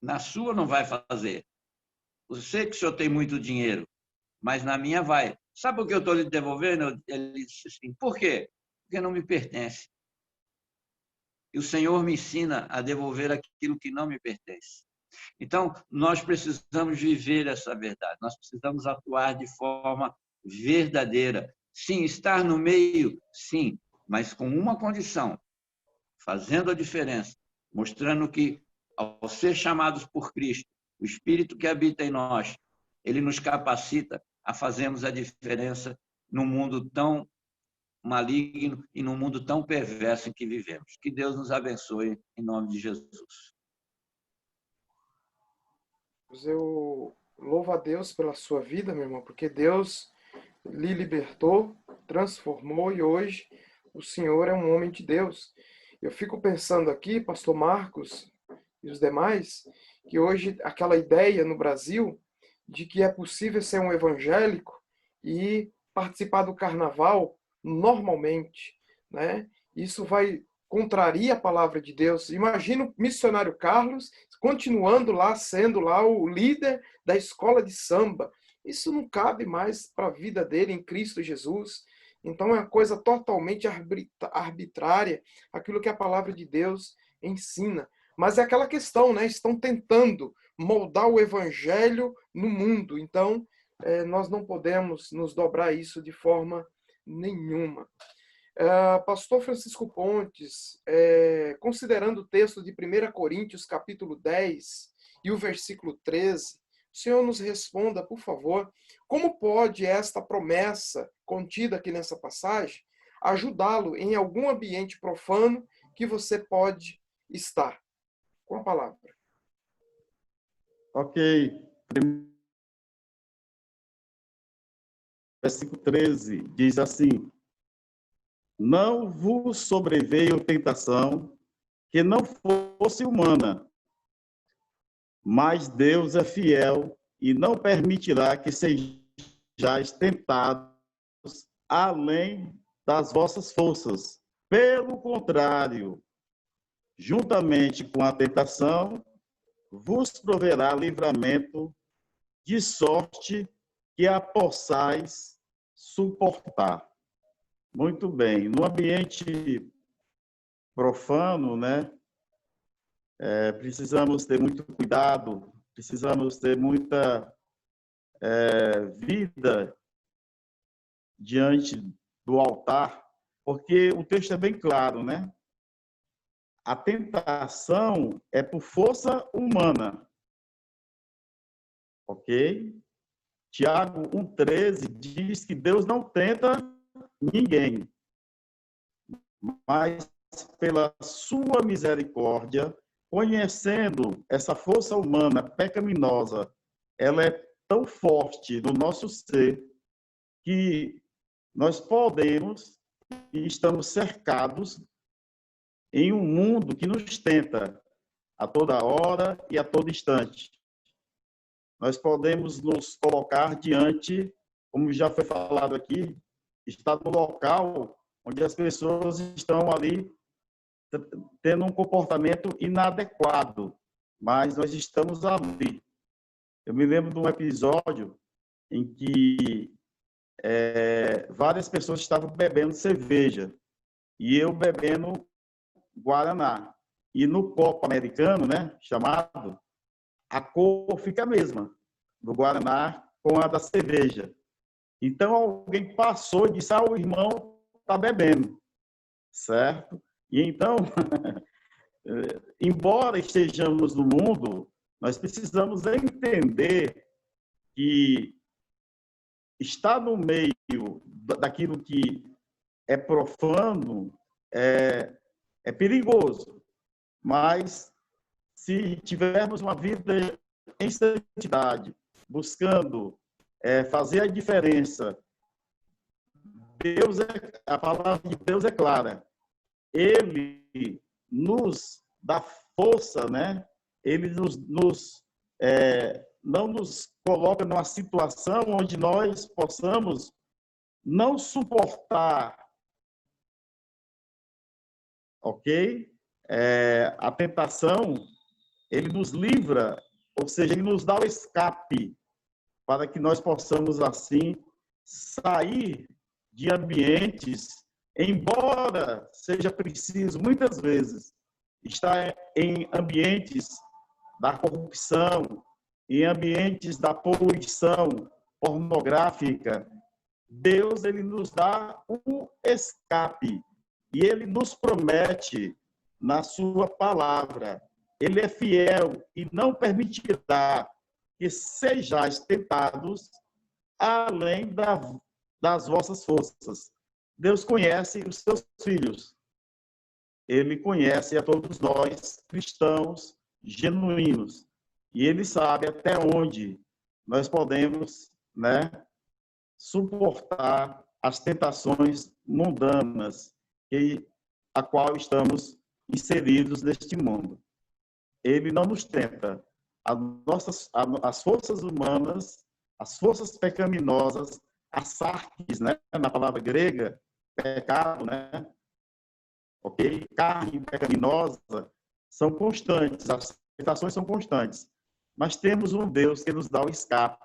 Speaker 3: Na sua não vai fazer. Eu sei que o senhor tem muito dinheiro, mas na minha vai. Sabe por que eu estou lhe devolvendo? Ele disse assim, por quê? Porque não me pertence. E o Senhor me ensina a devolver aquilo que não me pertence. Então, nós precisamos viver essa verdade, nós precisamos atuar de forma verdadeira. Sim, estar no meio, sim, mas com uma condição, fazendo a diferença, mostrando que, ao ser chamados por Cristo, o Espírito que habita em nós, ele nos capacita a fazermos a diferença num mundo tão maligno e num mundo tão perverso em que vivemos. Que Deus nos abençoe, em nome de Jesus.
Speaker 2: Eu louvo a Deus pela sua vida, meu irmão, porque Deus lhe libertou, transformou e hoje o senhor é um homem de Deus. Eu fico pensando aqui, pastor Marcos e os demais, que hoje aquela ideia no Brasil de que é possível ser um evangélico e participar do carnaval normalmente, né? Isso contraria a palavra de Deus. Imagina o missionário Carlos continuando lá, sendo lá o líder da escola de samba. Isso não cabe mais para a vida dele em Cristo Jesus. Então é uma coisa totalmente arbitrária, aquilo que a palavra de Deus ensina. Mas é aquela questão, né? Estão tentando moldar o evangelho no mundo. Então, nós não podemos nos dobrar isso de forma nenhuma. Pastor Francisco Pontes, considerando o texto de 1 Coríntios, capítulo 10 e o versículo 13, o senhor nos responda, por favor, como pode esta promessa contida aqui nessa passagem ajudá-lo em algum ambiente profano que você pode estar? Com a palavra.
Speaker 4: Ok. Versículo 13 diz assim: não vos sobreveio tentação que não fosse humana, mas Deus é fiel e não permitirá que sejais tentados além das vossas forças. Pelo contrário, juntamente com a tentação, vos proverá livramento, de sorte que a possais suportar. Muito bem. No ambiente profano, né, precisamos ter muito cuidado, precisamos ter muita vida diante do altar, porque o texto é bem claro, né? A tentação é por força humana, ok? Tiago 1,13 diz que Deus não tenta ninguém, mas pela sua misericórdia, conhecendo essa força humana pecaminosa, ela é tão forte no nosso ser que nós podemos e estamos cercados em um mundo que nos tenta a toda hora e a todo instante. Nós podemos nos colocar diante, como já foi falado aqui, estar no local onde as pessoas estão ali tendo um comportamento inadequado, mas nós estamos ali. Eu me lembro de um episódio em que várias pessoas estavam bebendo cerveja e eu bebendo guaraná. E no copo americano, né, chamado, a cor fica a mesma, do guaraná com a da cerveja. Então, alguém passou e disse, o irmão está bebendo, certo? E então, embora estejamos no mundo, nós precisamos entender que estar no meio daquilo que é profano é perigoso, mas se tivermos uma vida em santidade, buscando fazer a diferença, a palavra de Deus é clara. Ele nos dá força, né? Ele não nos coloca numa situação onde nós possamos não suportar, ok? A tentação, ele nos livra, ou seja, ele nos dá o escape para que nós possamos, assim, sair de ambientes, embora seja preciso, muitas vezes, estar em ambientes da corrupção, em ambientes da poluição pornográfica. Deus, ele nos dá um escape e ele nos promete na sua palavra. Ele é fiel e não permitirá que sejais tentados além das vossas forças. Deus conhece os seus filhos. Ele conhece a todos nós, cristãos genuínos. E ele sabe até onde nós podemos, né, suportar as tentações mundanas a qual estamos inseridos neste mundo. Ele não nos tenta. As forças humanas, as forças pecaminosas, as sarkis, né, na palavra grega, pecado, né, ok? Carne pecaminosa, são constantes, as tentações são constantes. Mas temos um Deus que nos dá o escape,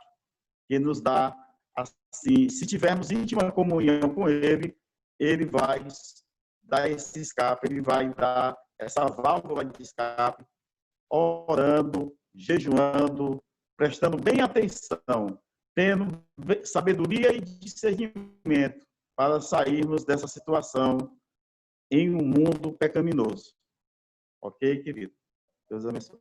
Speaker 4: que nos dá, assim, se tivermos íntima comunhão com Ele, Ele vai dar esse escape, Ele vai dar essa válvula de escape, orando, jejuando, prestando bem atenção, tendo sabedoria e discernimento para sairmos dessa situação em um mundo pecaminoso. Ok, querido? Deus abençoe.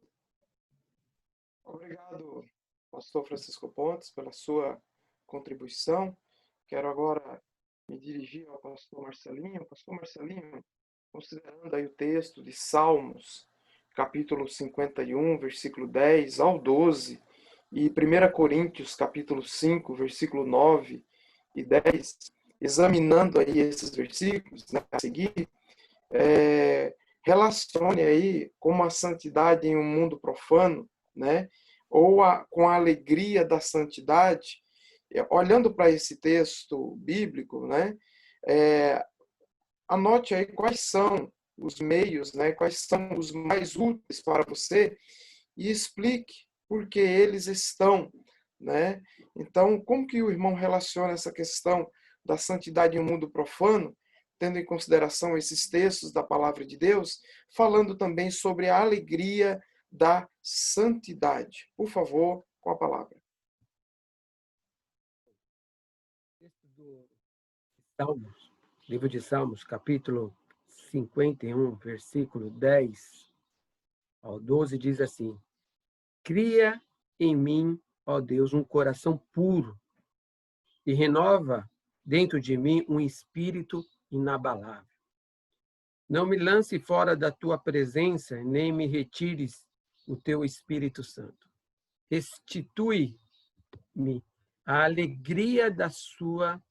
Speaker 2: Obrigado, pastor Francisco Pontes, pela sua contribuição. Quero agora me dirigir ao pastor Marcelinho. Pastor Marcelinho, considerando aí o texto de Salmos, capítulo 51, versículo 10 ao 12, e 1 Coríntios, capítulo 5, versículo 9 e 10, examinando aí esses versículos, né, a seguir, relacione aí como a santidade em um mundo profano, né, ou com a alegria da santidade. Olhando para esse texto bíblico, né, anote aí quais são os meios, né, quais são os mais úteis para você e explique por que eles estão, né? Então, como que o irmão relaciona essa questão da santidade em um mundo profano, tendo em consideração esses textos da palavra de Deus, falando também sobre a alegria da santidade? Por favor, com a palavra.
Speaker 5: Salmos, livro de Salmos, capítulo 51, versículo 10 ao 12, diz assim: Cria em mim, ó Deus, um coração puro e renova dentro de mim um espírito inabalável. Não me lance fora da tua presença, nem me retires o teu Espírito Santo. Restitui-me a alegria da sua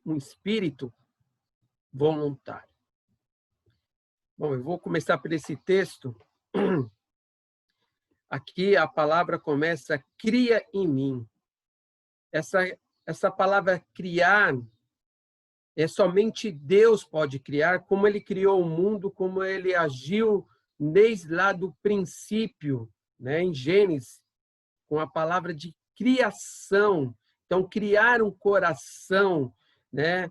Speaker 5: um espírito voluntário. Bom, eu vou começar por esse texto. Aqui a palavra começa, cria em mim. Essa palavra criar, somente Deus pode criar, como ele criou o mundo, como ele agiu desde lá do princípio, né, em Gênesis, com a palavra de criação. Então, criar um coração, né,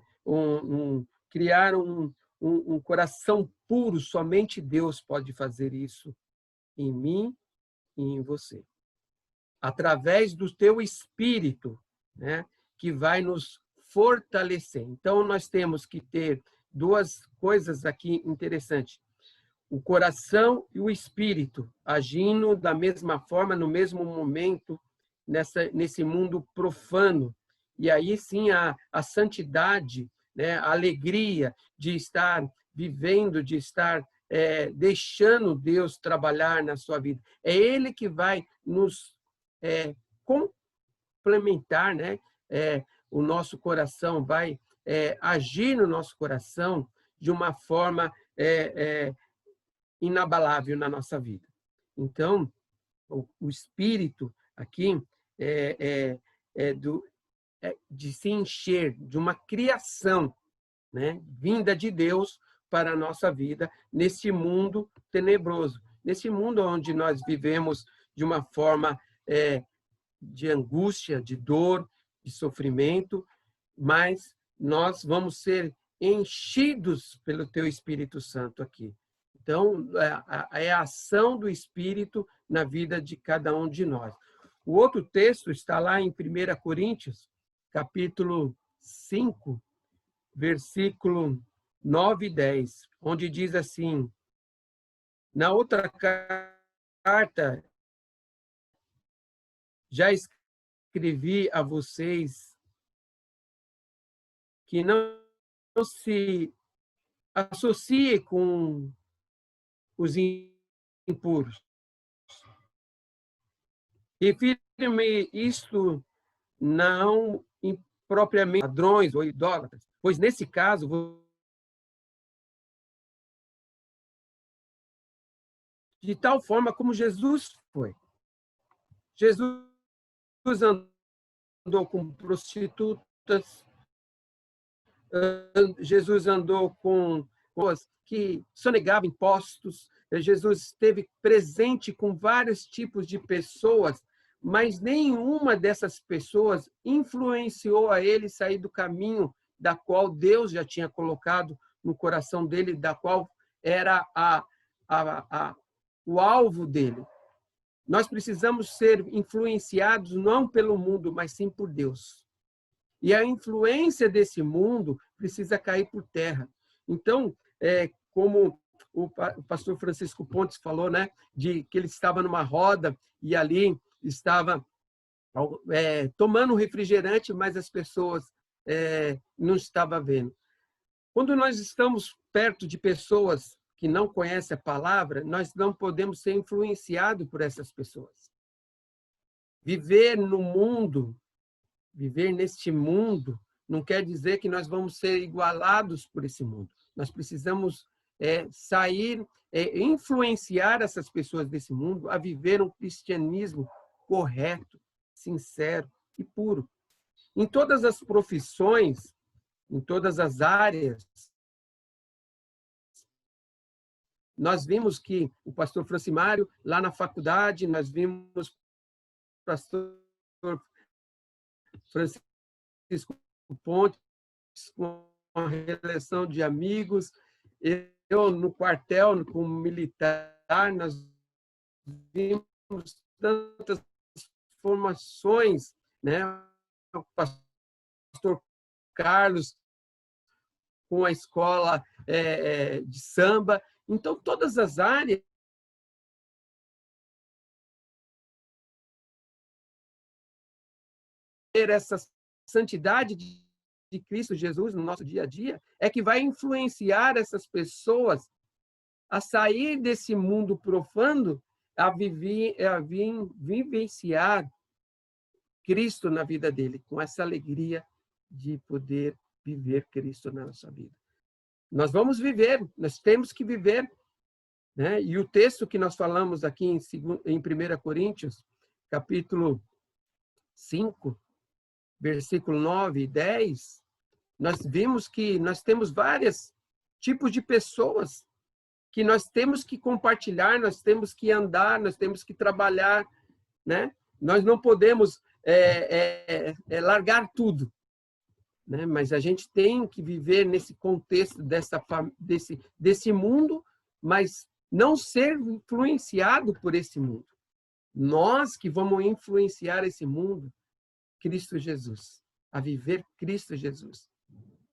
Speaker 5: criar um coração puro, somente Deus pode fazer isso em mim e em você. Através do teu espírito, né, que vai nos fortalecer. Então, nós temos que ter duas coisas aqui interessantes. O coração e o espírito agindo da mesma forma, no mesmo momento, nesse mundo profano. E aí sim a santidade, né, a alegria de estar vivendo, de estar deixando Deus trabalhar na sua vida. É Ele que vai nos complementar, né? O nosso coração vai agir no nosso coração de uma forma inabalável na nossa vida. Então, o Espírito aqui de se encher de uma criação, né, vinda de Deus para a nossa vida, nesse mundo tenebroso, nesse mundo onde nós vivemos de uma forma de angústia, de dor, de sofrimento, mas nós vamos ser enchidos pelo Teu Espírito Santo aqui. Então, é a ação do Espírito na vida de cada um de nós. O outro texto está lá em 1 Coríntios, capítulo 5, versículo 9 e 10, onde diz assim: na outra carta, já escrevi a vocês que não se associe com os impuros. Refiro-me isto não propriamente ladrões ou idólatras, pois nesse caso, de tal forma como Jesus foi. Jesus andou com prostitutas, Jesus andou com pessoas que sonegavam impostos, Jesus esteve presente com vários tipos de pessoas, mas nenhuma dessas pessoas influenciou a ele sair do caminho da qual Deus já tinha colocado no coração dele, da qual era o alvo dele. Nós precisamos ser influenciados não pelo mundo, mas sim por Deus. E a influência desse mundo precisa cair por terra. Então, como o pastor Francisco Pontes falou, né, de que ele estava numa roda e ali estava tomando refrigerante, mas as pessoas não estavam vendo. Quando nós estamos perto de pessoas que não conhecem a palavra, nós não podemos ser influenciados por essas pessoas. Viver no mundo, viver neste mundo, não quer dizer que nós vamos ser igualados por esse mundo. Nós precisamos sair, influenciar essas pessoas desse mundo a viver um cristianismo correto, sincero e puro. Em todas as profissões, em todas as áreas, nós vimos que o pastor Francimário, lá na faculdade, nós vimos o pastor Francisco Pontes com uma relação de amigos, eu no quartel, como militar, nós vimos tantas formações, né? O pastor Carlos com a escola de samba. Então, todas as áreas essa santidade de Cristo Jesus no nosso dia a dia é que vai influenciar essas pessoas a sair desse mundo profano, a vivenciar Cristo na vida dele, com essa alegria de poder viver Cristo na nossa vida. Nós vamos viver, nós temos que viver, né? E o texto que nós falamos aqui em 1 Coríntios, capítulo 5, versículo 9 e 10, nós vimos que nós temos vários tipos de pessoas que nós temos que compartilhar, nós temos que andar, nós temos que trabalhar, né? Nós não podemos largar tudo, né? Mas a gente tem que viver nesse contexto desse mundo, mas não ser influenciado por esse mundo. Nós que vamos influenciar esse mundo, Cristo Jesus, a viver Cristo Jesus,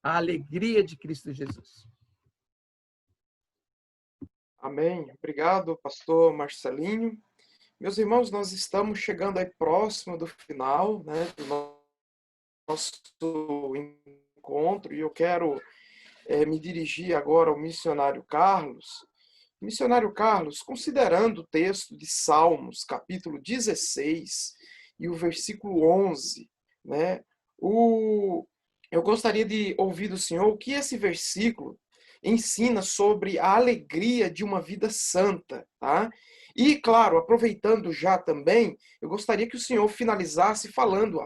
Speaker 5: a alegria de Cristo Jesus.
Speaker 2: Amém. Obrigado, pastor Marcelinho. Meus irmãos, nós estamos chegando aí próximo do final, né, do nosso encontro, e eu quero me dirigir agora ao missionário Carlos. Missionário Carlos, considerando o texto de Salmos, capítulo 16 e o versículo 11, né, eu gostaria de ouvir do senhor o que esse versículo ensina sobre a alegria de uma vida santa, tá? E, claro, aproveitando já também, eu gostaria que o senhor finalizasse falando,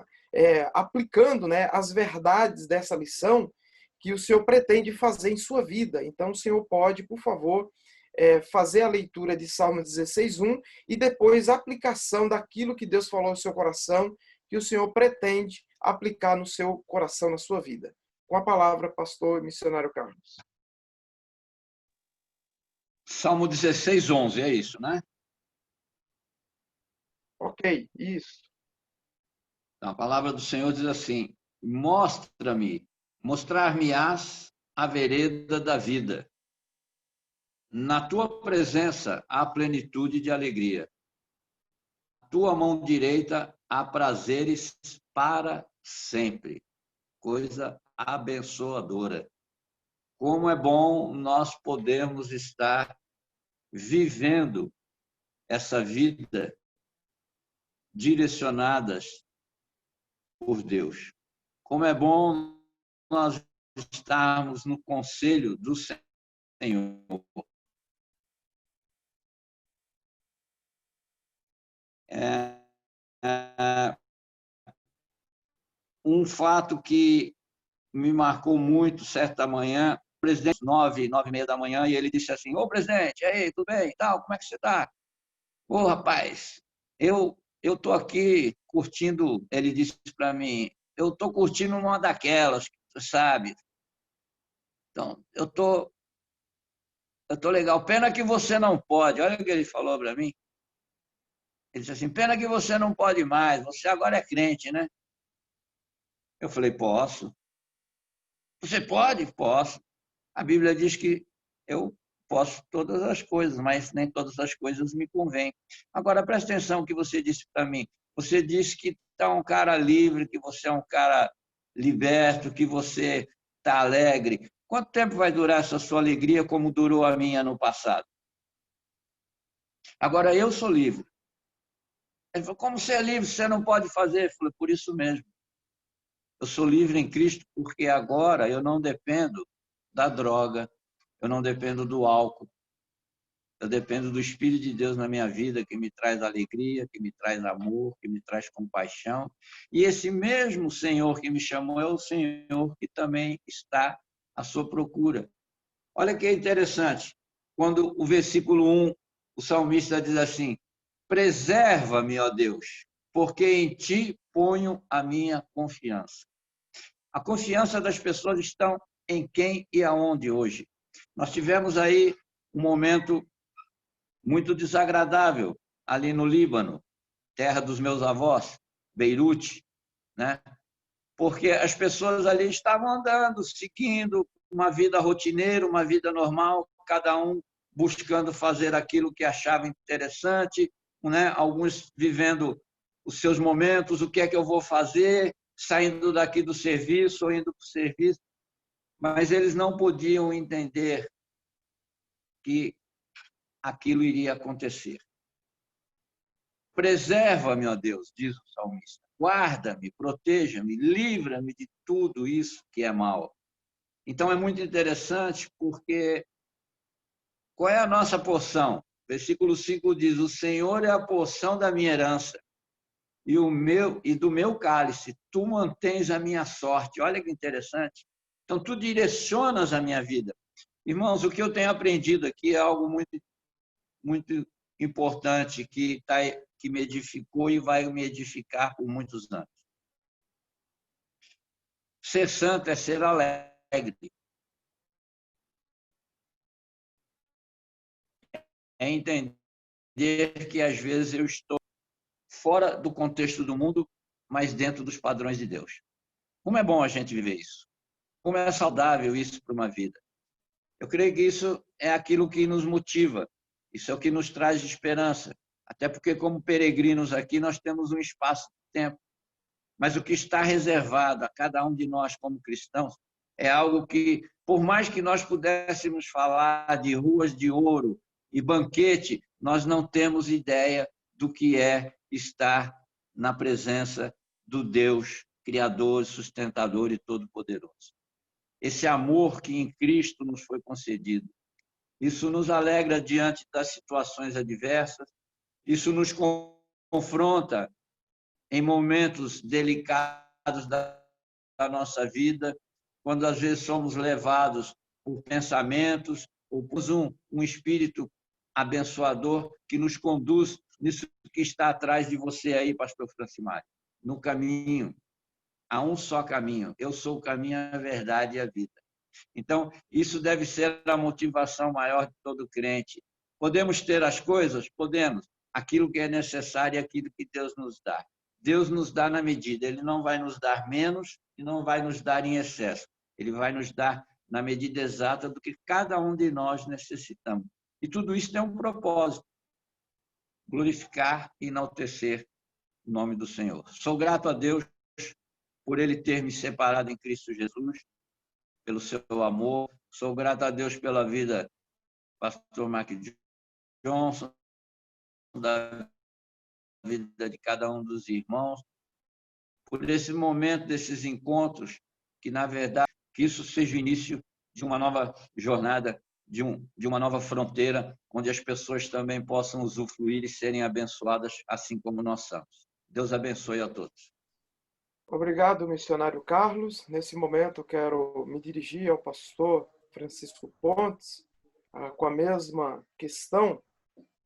Speaker 2: aplicando, né, as verdades dessa lição que o senhor pretende fazer em sua vida. Então, o senhor pode, por favor, fazer a leitura de Salmo 16:1 e depois a aplicação daquilo que Deus falou no seu coração, que o senhor pretende aplicar no seu coração, na sua vida. Com a palavra, pastor e missionário Carlos.
Speaker 3: Salmo 16:11, é isso, né?
Speaker 2: Ok, isso.
Speaker 3: A palavra do Senhor diz assim: mostrar-me-ás a vereda da vida. Na tua presença há plenitude de alegria. Na tua mão direita há prazeres para sempre. Coisa abençoadora. Como é bom nós podermos estar vivendo essa vida direcionadas por Deus. Como é bom nós estarmos no conselho do Senhor. Um fato que me marcou muito certa manhã, o presidente, 9h30 da manhã, e ele disse assim: ô presidente, e aí, tudo bem? Tal, como é que você está? Ô rapaz, eu estou aqui curtindo, ele disse para mim, eu estou curtindo uma daquelas, você sabe. Então, eu tô legal. Pena que você não pode. Olha o que ele falou para mim. Ele disse assim: pena que você não pode mais, você agora é crente, né? Eu falei: posso. Você pode? Posso. A Bíblia diz que eu posso todas as coisas, mas nem todas as coisas me convêm. Agora, presta atenção no que você disse para mim. Você disse que está um cara livre, que você é um cara liberto, que você está alegre. Quanto tempo vai durar essa sua alegria como durou a minha no passado? Agora, eu sou livre. Ele falou: como você é livre, você não pode fazer? Eu falei: por isso mesmo. Eu sou livre em Cristo porque agora eu não dependo da droga, eu não dependo do álcool, eu dependo do Espírito de Deus na minha vida, que me traz alegria, que me traz amor, que me traz compaixão. E esse mesmo Senhor que me chamou é o Senhor que também está à sua procura. Olha que interessante, quando o versículo 1, o salmista diz assim: preserva-me, ó Deus, porque em ti ponho a minha confiança. A confiança das pessoas está em quem e aonde hoje. Nós tivemos aí um momento muito desagradável ali no Líbano, terra dos meus avós, Beirute, né? Porque as pessoas ali estavam andando, seguindo uma vida rotineira, uma vida normal, cada um buscando fazer aquilo que achava interessante, né? Alguns vivendo os seus momentos, o que é que eu vou fazer, saindo daqui do serviço ou indo para o serviço, mas eles não podiam entender que aquilo iria acontecer. Preserva-me, ó Deus, diz o salmista. Guarda-me, proteja-me, livra-me de tudo isso que é mal. Então é muito interessante porque qual é a nossa porção? Versículo 5 diz: o Senhor é a porção da minha herança e do meu cálice, tu mantens a minha sorte. Olha que interessante. Então tu direcionas a minha vida. Irmãos, o que eu tenho aprendido aqui é algo muito importante que me edificou e vai me edificar por muitos anos. Ser santo é ser alegre. É entender que às vezes eu estou fora do contexto do mundo, mas dentro dos padrões de Deus. Como é bom a gente viver isso. Como é saudável isso para uma vida. Eu creio que isso é aquilo que nos motiva. Isso é o que nos traz esperança. Até porque, como peregrinos aqui, nós temos um espaço de tempo. Mas o que está reservado a cada um de nós como cristãos é algo que, por mais que nós pudéssemos falar de ruas de ouro e banquete, nós não temos ideia do que é estar na presença do Deus Criador, Sustentador e Todo-Poderoso. Esse amor que em Cristo nos foi concedido. Isso nos alegra diante das situações adversas, isso nos confronta em momentos delicados da nossa vida, quando às vezes somos levados por pensamentos ou por um espírito abençoador que nos conduz nisso que está atrás de você aí, pastor Francimário, no caminho. Há um só caminho. Eu sou o caminho, a verdade e a vida. Então, isso deve ser a motivação maior de todo crente. Podemos ter as coisas? Podemos. Aquilo que é necessário é aquilo que Deus nos dá. Deus nos dá na medida. Ele não vai nos dar menos e não vai nos dar em excesso. Ele vai nos dar na medida exata do que cada um de nós necessitamos. E tudo isso tem um propósito. Glorificar e enaltecer o nome do Senhor. Sou grato a Deus por Ele ter me separado em Cristo Jesus, pelo seu amor. Sou grato a Deus pela vida do pastor Mark Johnson, da vida de cada um dos irmãos, por esse momento, desses encontros, que, na verdade, que isso seja o início de uma nova jornada, de uma nova fronteira, onde as pessoas também possam usufruir e serem abençoadas, assim como nós somos. Deus abençoe a todos.
Speaker 2: Obrigado, missionário Carlos. Nesse momento, eu quero me dirigir ao pastor Francisco Pontes com a mesma questão.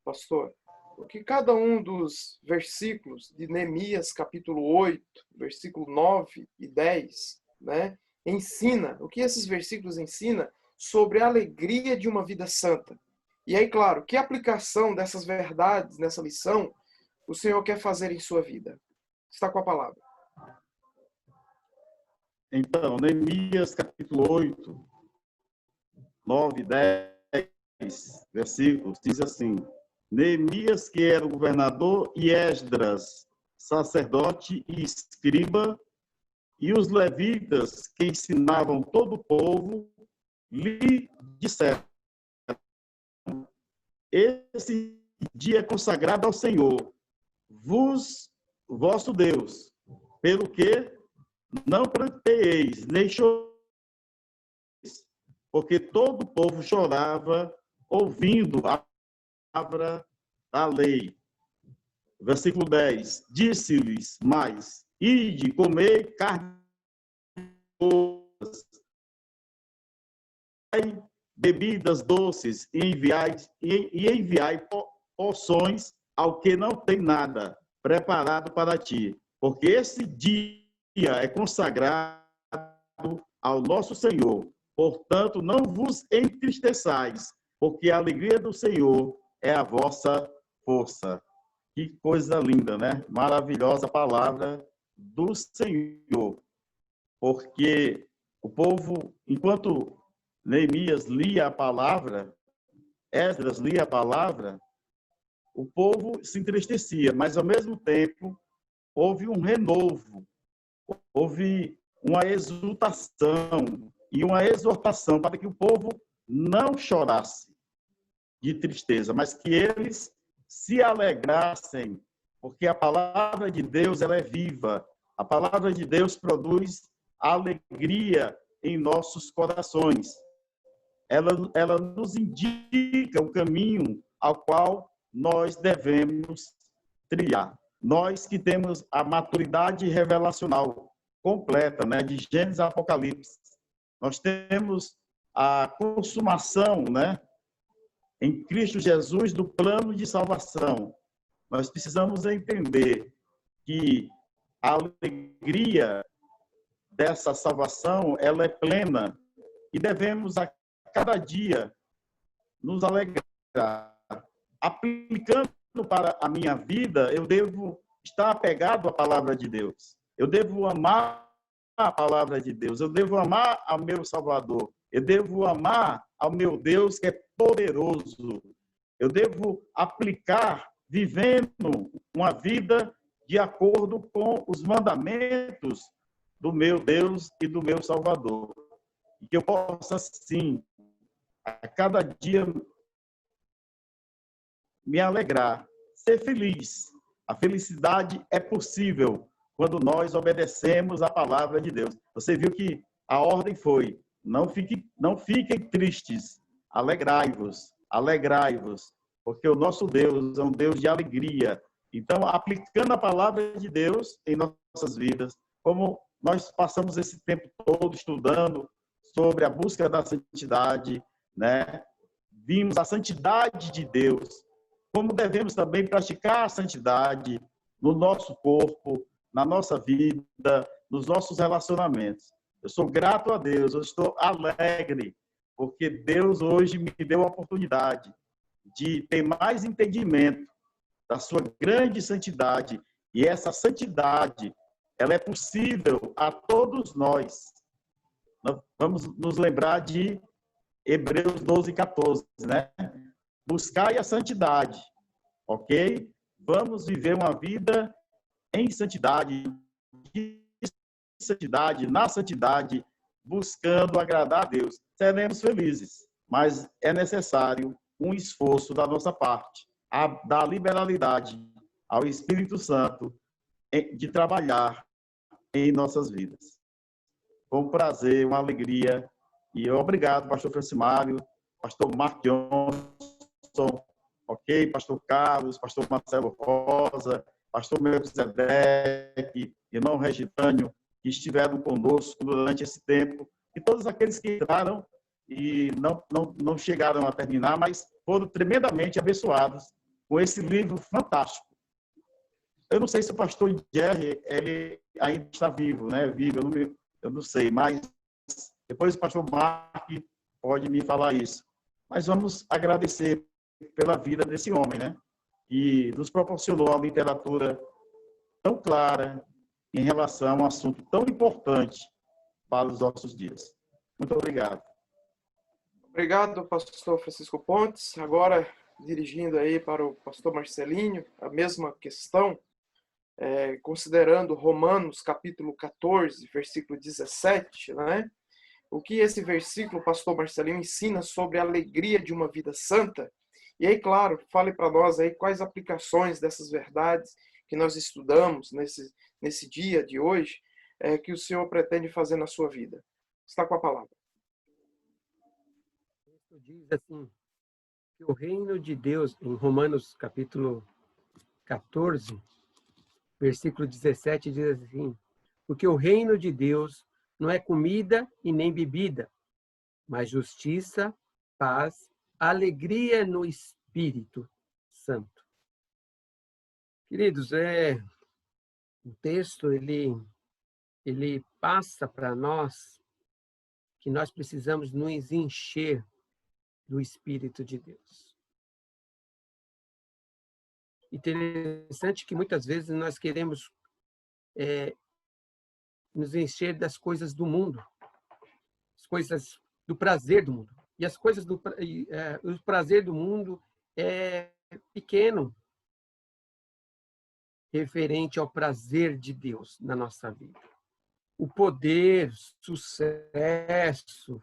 Speaker 2: Pastor, o que cada um dos versículos de Neemias, capítulo 8, versículo 9 e 10, né, ensina, o que esses versículos ensinam sobre a alegria de uma vida santa. E aí, claro, que aplicação dessas verdades, nessa lição, o Senhor quer fazer em sua vida? Está com a palavra.
Speaker 4: Então, Neemias capítulo 8, 9 e 10 versículos, diz assim: Neemias, que era o governador, e Esdras, sacerdote e escriba, e os levitas que ensinavam todo o povo, lhe disseram: esse dia é consagrado ao Senhor, vosso Deus, pelo que não pranteeis, nem choreis, porque todo o povo chorava ouvindo a palavra da lei. Versículo 10. Disse-lhes mais: ide, comer carne, bebidas doces, e enviai porções ao que não tem nada preparado para ti, porque esse dia é consagrado ao nosso Senhor. Portanto, não vos entristeçais, porque a alegria do Senhor é a vossa força. Que coisa linda, né? Maravilhosa palavra do Senhor. Porque o povo, enquanto Neemias lia a palavra, Esdras lia a palavra, o povo se entristecia, mas ao mesmo tempo houve um renovo, houve uma exultação e uma exortação para que o povo não chorasse de tristeza, mas que eles se alegrassem porque a palavra de Deus ela é viva. A palavra de Deus produz alegria em nossos corações. Ela nos indica o caminho ao qual nós devemos trilhar. Nós que temos a maturidade revelacional completa, né, de Gênesis a Apocalipse, nós temos a consumação, né, em Cristo Jesus do plano de salvação. Nós precisamos entender que a alegria dessa salvação ela é plena e devemos a cada dia nos alegrar. Aplicando para a minha vida, eu devo estar apegado à palavra de Deus. Eu devo amar a palavra de Deus. Eu devo amar ao meu Salvador. Eu devo amar ao meu Deus que é poderoso. Eu devo aplicar, vivendo uma vida de acordo com os mandamentos do meu Deus e do meu Salvador. E que eu possa, sim, a cada dia me alegrar, ser feliz. A felicidade é possível quando nós obedecemos a palavra de Deus. Você viu que a ordem foi: não fiquem tristes, alegrai-vos, porque o nosso Deus é um Deus de alegria. Então, aplicando a palavra de Deus em nossas vidas, como nós passamos esse tempo todo estudando sobre a busca da santidade, né? Vimos a santidade de Deus, como devemos também praticar a santidade no nosso corpo, na nossa vida, nos nossos relacionamentos. Eu sou grato a Deus, eu estou alegre, porque Deus hoje me deu a oportunidade de ter mais entendimento da sua grande santidade. E essa santidade, ela é possível a todos nós. Nós vamos nos lembrar de Hebreus 12, 14, né? Buscai a santidade, ok? Vamos viver uma vida em santidade, na santidade, buscando agradar a Deus. Seremos felizes, mas é necessário um esforço da nossa parte, dar liberalidade ao Espírito Santo de trabalhar em nossas vidas. Foi um prazer, uma alegria. E obrigado, pastor Francimário, pastor Mark Johnson, ok? Pastor Carlos, pastor Marcelo Rosa, pastor Melquisedeque, irmão Regitânio, que estiveram conosco durante esse tempo, e todos aqueles que entraram e não chegaram a terminar, mas foram tremendamente abençoados com esse livro fantástico. Eu não sei se o pastor Jerry, ele ainda está vivo, né? Vivo, eu não sei, mas depois o pastor Mark pode me falar isso. Mas vamos agradecer pela vida desse homem, né? Que nos proporcionou uma literatura tão clara em relação a um assunto tão importante para os nossos dias. Muito obrigado.
Speaker 2: Obrigado, pastor Francisco Pontes. Agora, dirigindo aí para o pastor Marcelinho, a mesma questão, considerando Romanos, capítulo 14, versículo 17, né? O que esse versículo, pastor Marcelinho, ensina sobre a alegria de uma vida santa? E aí, claro, fale para nós aí quais aplicações dessas verdades que nós estudamos nesse dia de hoje, que o senhor pretende fazer na sua vida. Está com a palavra.
Speaker 5: Diz assim, que o reino de Deus, em Romanos capítulo 14, versículo 17, diz assim: porque o reino de Deus não é comida e nem bebida, mas justiça, paz, alegria no Espírito Santo. Queridos, o texto ele passa para nós que nós precisamos nos encher do Espírito de Deus. Interessante que muitas vezes nós queremos nos encher das coisas do mundo, as coisas do prazer do mundo. E as coisas o prazer do mundo é pequeno referente ao prazer de Deus na nossa vida. O poder, sucesso,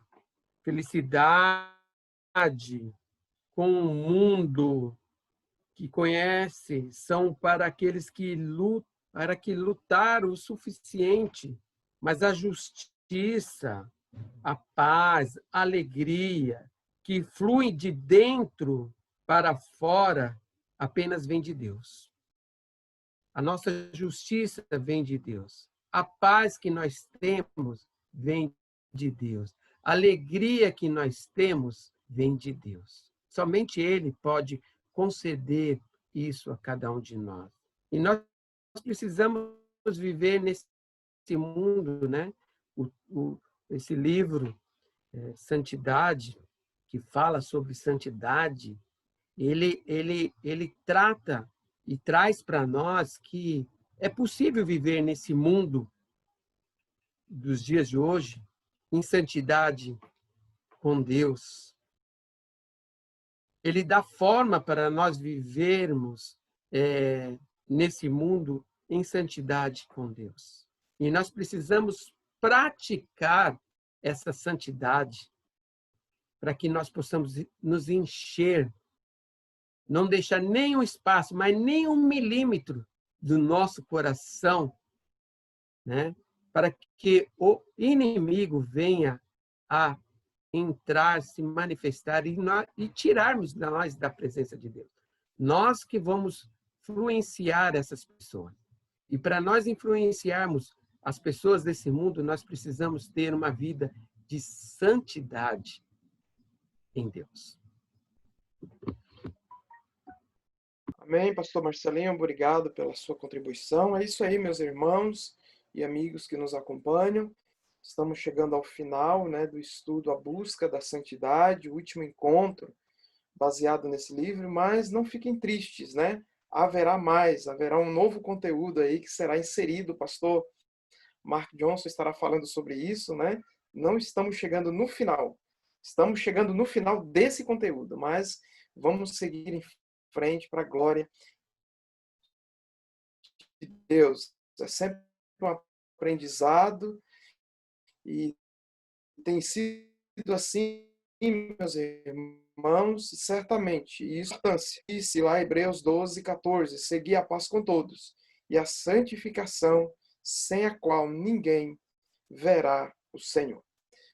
Speaker 5: felicidade com o mundo que conhece são para aqueles que lutaram o suficiente, mas a justiça, a paz, a alegria que flui de dentro para fora apenas vem de Deus. A nossa justiça vem de Deus. A paz que nós temos vem de Deus. A alegria que nós temos vem de Deus. Somente Ele pode conceder isso a cada um de nós. E nós precisamos viver nesse mundo, né? Esse livro, Santidade, que fala sobre santidade, ele trata e traz para nós que é possível viver nesse mundo dos dias de hoje em santidade com Deus. Ele dá forma para nós vivermos nesse mundo em santidade com Deus. E nós precisamos praticar essa santidade para que nós possamos nos encher, não deixar nenhum espaço, mas nem 1 milímetro do nosso coração, né, para que o inimigo venha a entrar, se manifestar e tirarmos nós da presença de Deus. Nós que vamos influenciar essas pessoas. E para nós influenciarmos as pessoas desse mundo, nós precisamos ter uma vida de santidade em Deus.
Speaker 2: Amém, pastor Marcelinho, obrigado pela sua contribuição. É isso aí, meus irmãos e amigos que nos acompanham. Estamos chegando ao final, né, do estudo A Busca da Santidade, o último encontro baseado nesse livro, mas não fiquem tristes, né? Haverá um novo conteúdo aí que será inserido. O pastor Mark Johnson estará falando sobre isso, né? Não estamos chegando no final. Estamos chegando no final desse conteúdo, mas vamos seguir em frente para a glória de Deus. É sempre um aprendizado e tem sido assim, meus irmãos, certamente. E isso disse lá Hebreus 12, 14, seguir a paz com todos e a santificação, sem a qual ninguém verá o Senhor.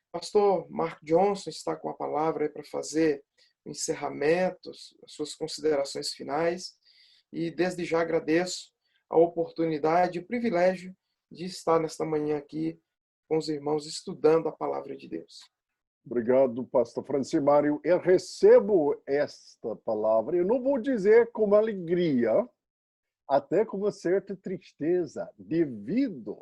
Speaker 2: Pastor Mark Johnson está com a palavra para fazer o encerramento, as suas considerações finais, e desde já agradeço a oportunidade e o privilégio de estar nesta manhã aqui com os irmãos estudando a palavra de Deus.
Speaker 1: Obrigado, pastor Francimário. Eu recebo esta palavra, eu não vou dizer com alegria, até com uma certa tristeza, devido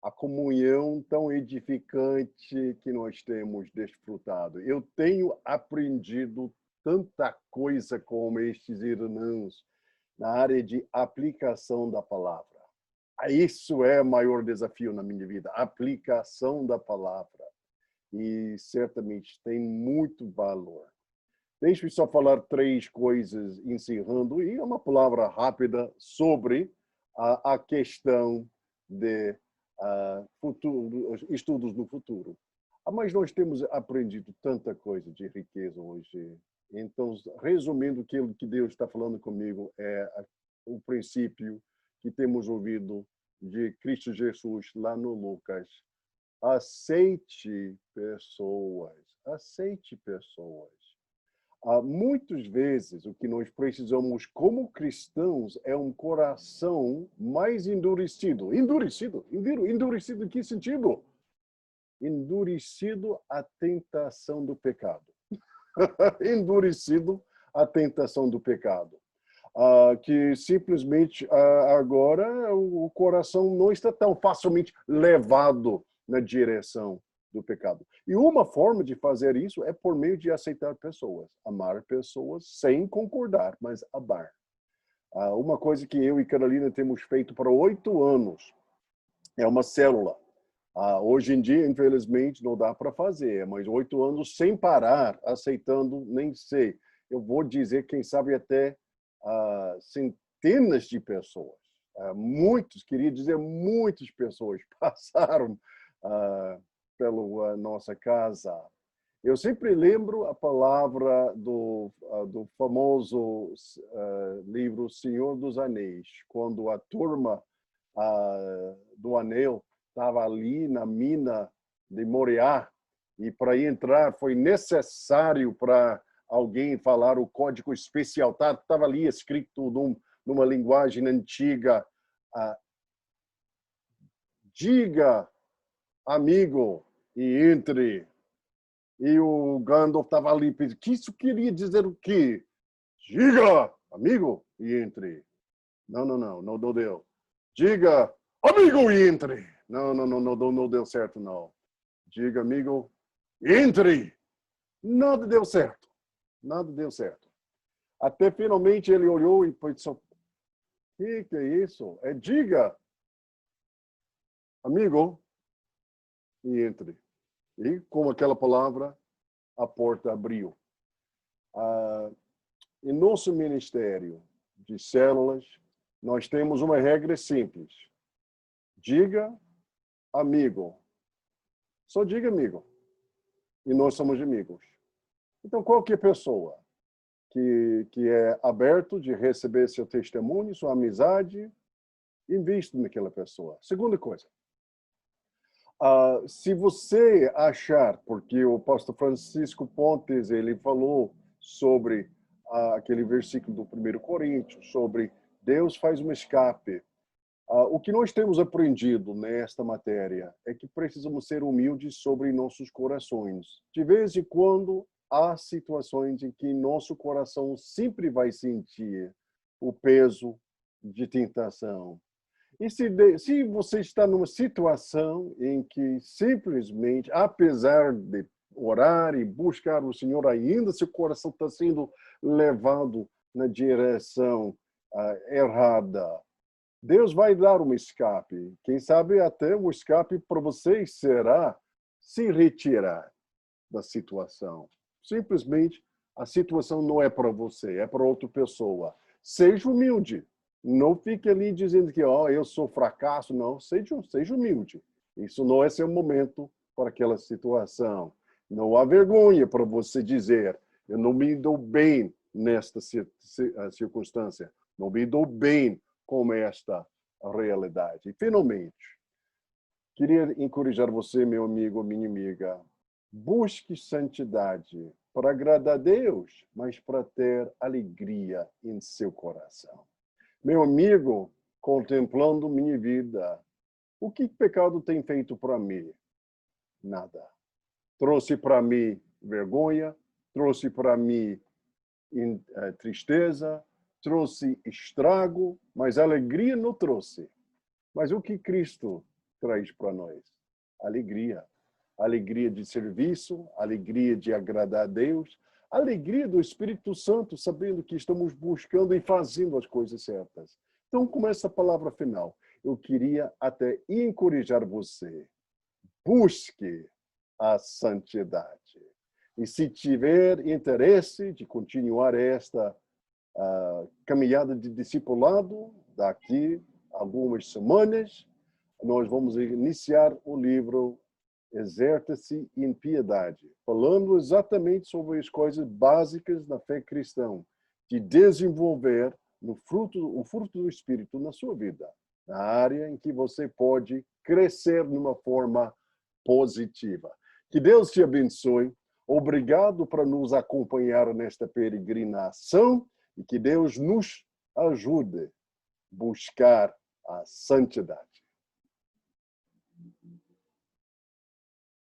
Speaker 1: à comunhão tão edificante que nós temos desfrutado. Eu tenho aprendido tanta coisa com estes irmãos na área de aplicação da palavra. Isso é o maior desafio na minha vida, a aplicação da palavra. E certamente tem muito valor. Deixe-me só falar 3 coisas encerrando, e uma palavra rápida sobre a questão de estudos no futuro. Mas nós temos aprendido tanta coisa de riqueza hoje. Então, resumindo, aquilo que Deus está falando comigo é o princípio que temos ouvido de Cristo Jesus lá no Lucas. Aceite pessoas. Aceite pessoas. Muitas vezes, o que nós precisamos como cristãos é um coração mais endurecido. Endurecido em que sentido? Endurecido à tentação do pecado. Endurecido à tentação do pecado. Que simplesmente agora o coração não está tão facilmente levado na direção do pecado. E uma forma de fazer isso é por meio de aceitar pessoas, amar pessoas sem concordar, mas amar. Uma coisa que eu e Carolina temos feito por 8 anos é uma célula. Hoje em dia, infelizmente, não dá para fazer, mas 8 anos sem parar, aceitando, nem sei. Eu vou dizer, quem sabe até centenas de pessoas. Queria dizer muitas pessoas passaram pela nossa casa. Eu sempre lembro a palavra do famoso livro Senhor dos Anéis, quando a turma do Anel estava ali na mina de Moriá, e para entrar foi necessário para alguém falar o código especial. Estava ali escrito numa linguagem antiga, diga, amigo, e entre. E o Gandalf estava ali pensando, que isso queria dizer o quê? Diga, amigo, e entre. Não deu. Diga, amigo, e entre. Não deu certo, não. Diga, amigo, entre. Nada deu certo. Nada deu certo. Até finalmente ele olhou e pensou, que é isso? É diga, amigo, e entre. E com aquela palavra, a porta abriu. Em nosso ministério de células, nós temos uma regra simples. Diga, amigo. Só diga, amigo. E nós somos amigos. Então, qualquer pessoa que é aberto de receber seu testemunho, sua amizade, invista naquela pessoa. Segunda coisa. Se você achar, porque o pastor Francisco Pontes ele falou sobre aquele versículo do 1 Coríntios, sobre Deus faz um escape. O que nós temos aprendido nesta matéria é que precisamos ser humildes sobre nossos corações. De vez em quando, há situações em que nosso coração sempre vai sentir o peso de tentação. E se você está numa situação em que simplesmente, apesar de orar e buscar o Senhor, ainda seu coração está sendo levado na direção errada, Deus vai dar um escape. Quem sabe até o escape para você será se retirar da situação. Simplesmente, a situação não é para você, é para outra pessoa. Seja humilde. Não fique ali dizendo que eu sou fracasso. Não, seja humilde. Isso não é seu momento para aquela situação. Não há vergonha para você dizer, eu não me dou bem nesta circunstância. Não me dou bem com esta realidade. E, finalmente, queria encorajar você, meu amigo, minha amiga, busque santidade para agradar a Deus, mas para ter alegria em seu coração. Meu amigo, contemplando minha vida, o que pecado tem feito para mim? Nada. Trouxe para mim vergonha, trouxe para mim tristeza, trouxe estrago, mas alegria não trouxe. Mas o que Cristo traz para nós? Alegria. Alegria de serviço, alegria de agradar a Deus, alegria do Espírito Santo, sabendo que estamos buscando e fazendo as coisas certas. Então, com essa palavra final, eu queria até encorajar você. Busque a santidade. E se tiver interesse de continuar esta caminhada de discipulado, daqui a algumas semanas, nós vamos iniciar o livro Exerce-se em Piedade, falando exatamente sobre as coisas básicas da fé cristã, de desenvolver o fruto do Espírito na sua vida, na área em que você pode crescer de uma forma positiva. Que Deus te abençoe. Obrigado por nos acompanhar nesta peregrinação e que Deus nos ajude a buscar a santidade.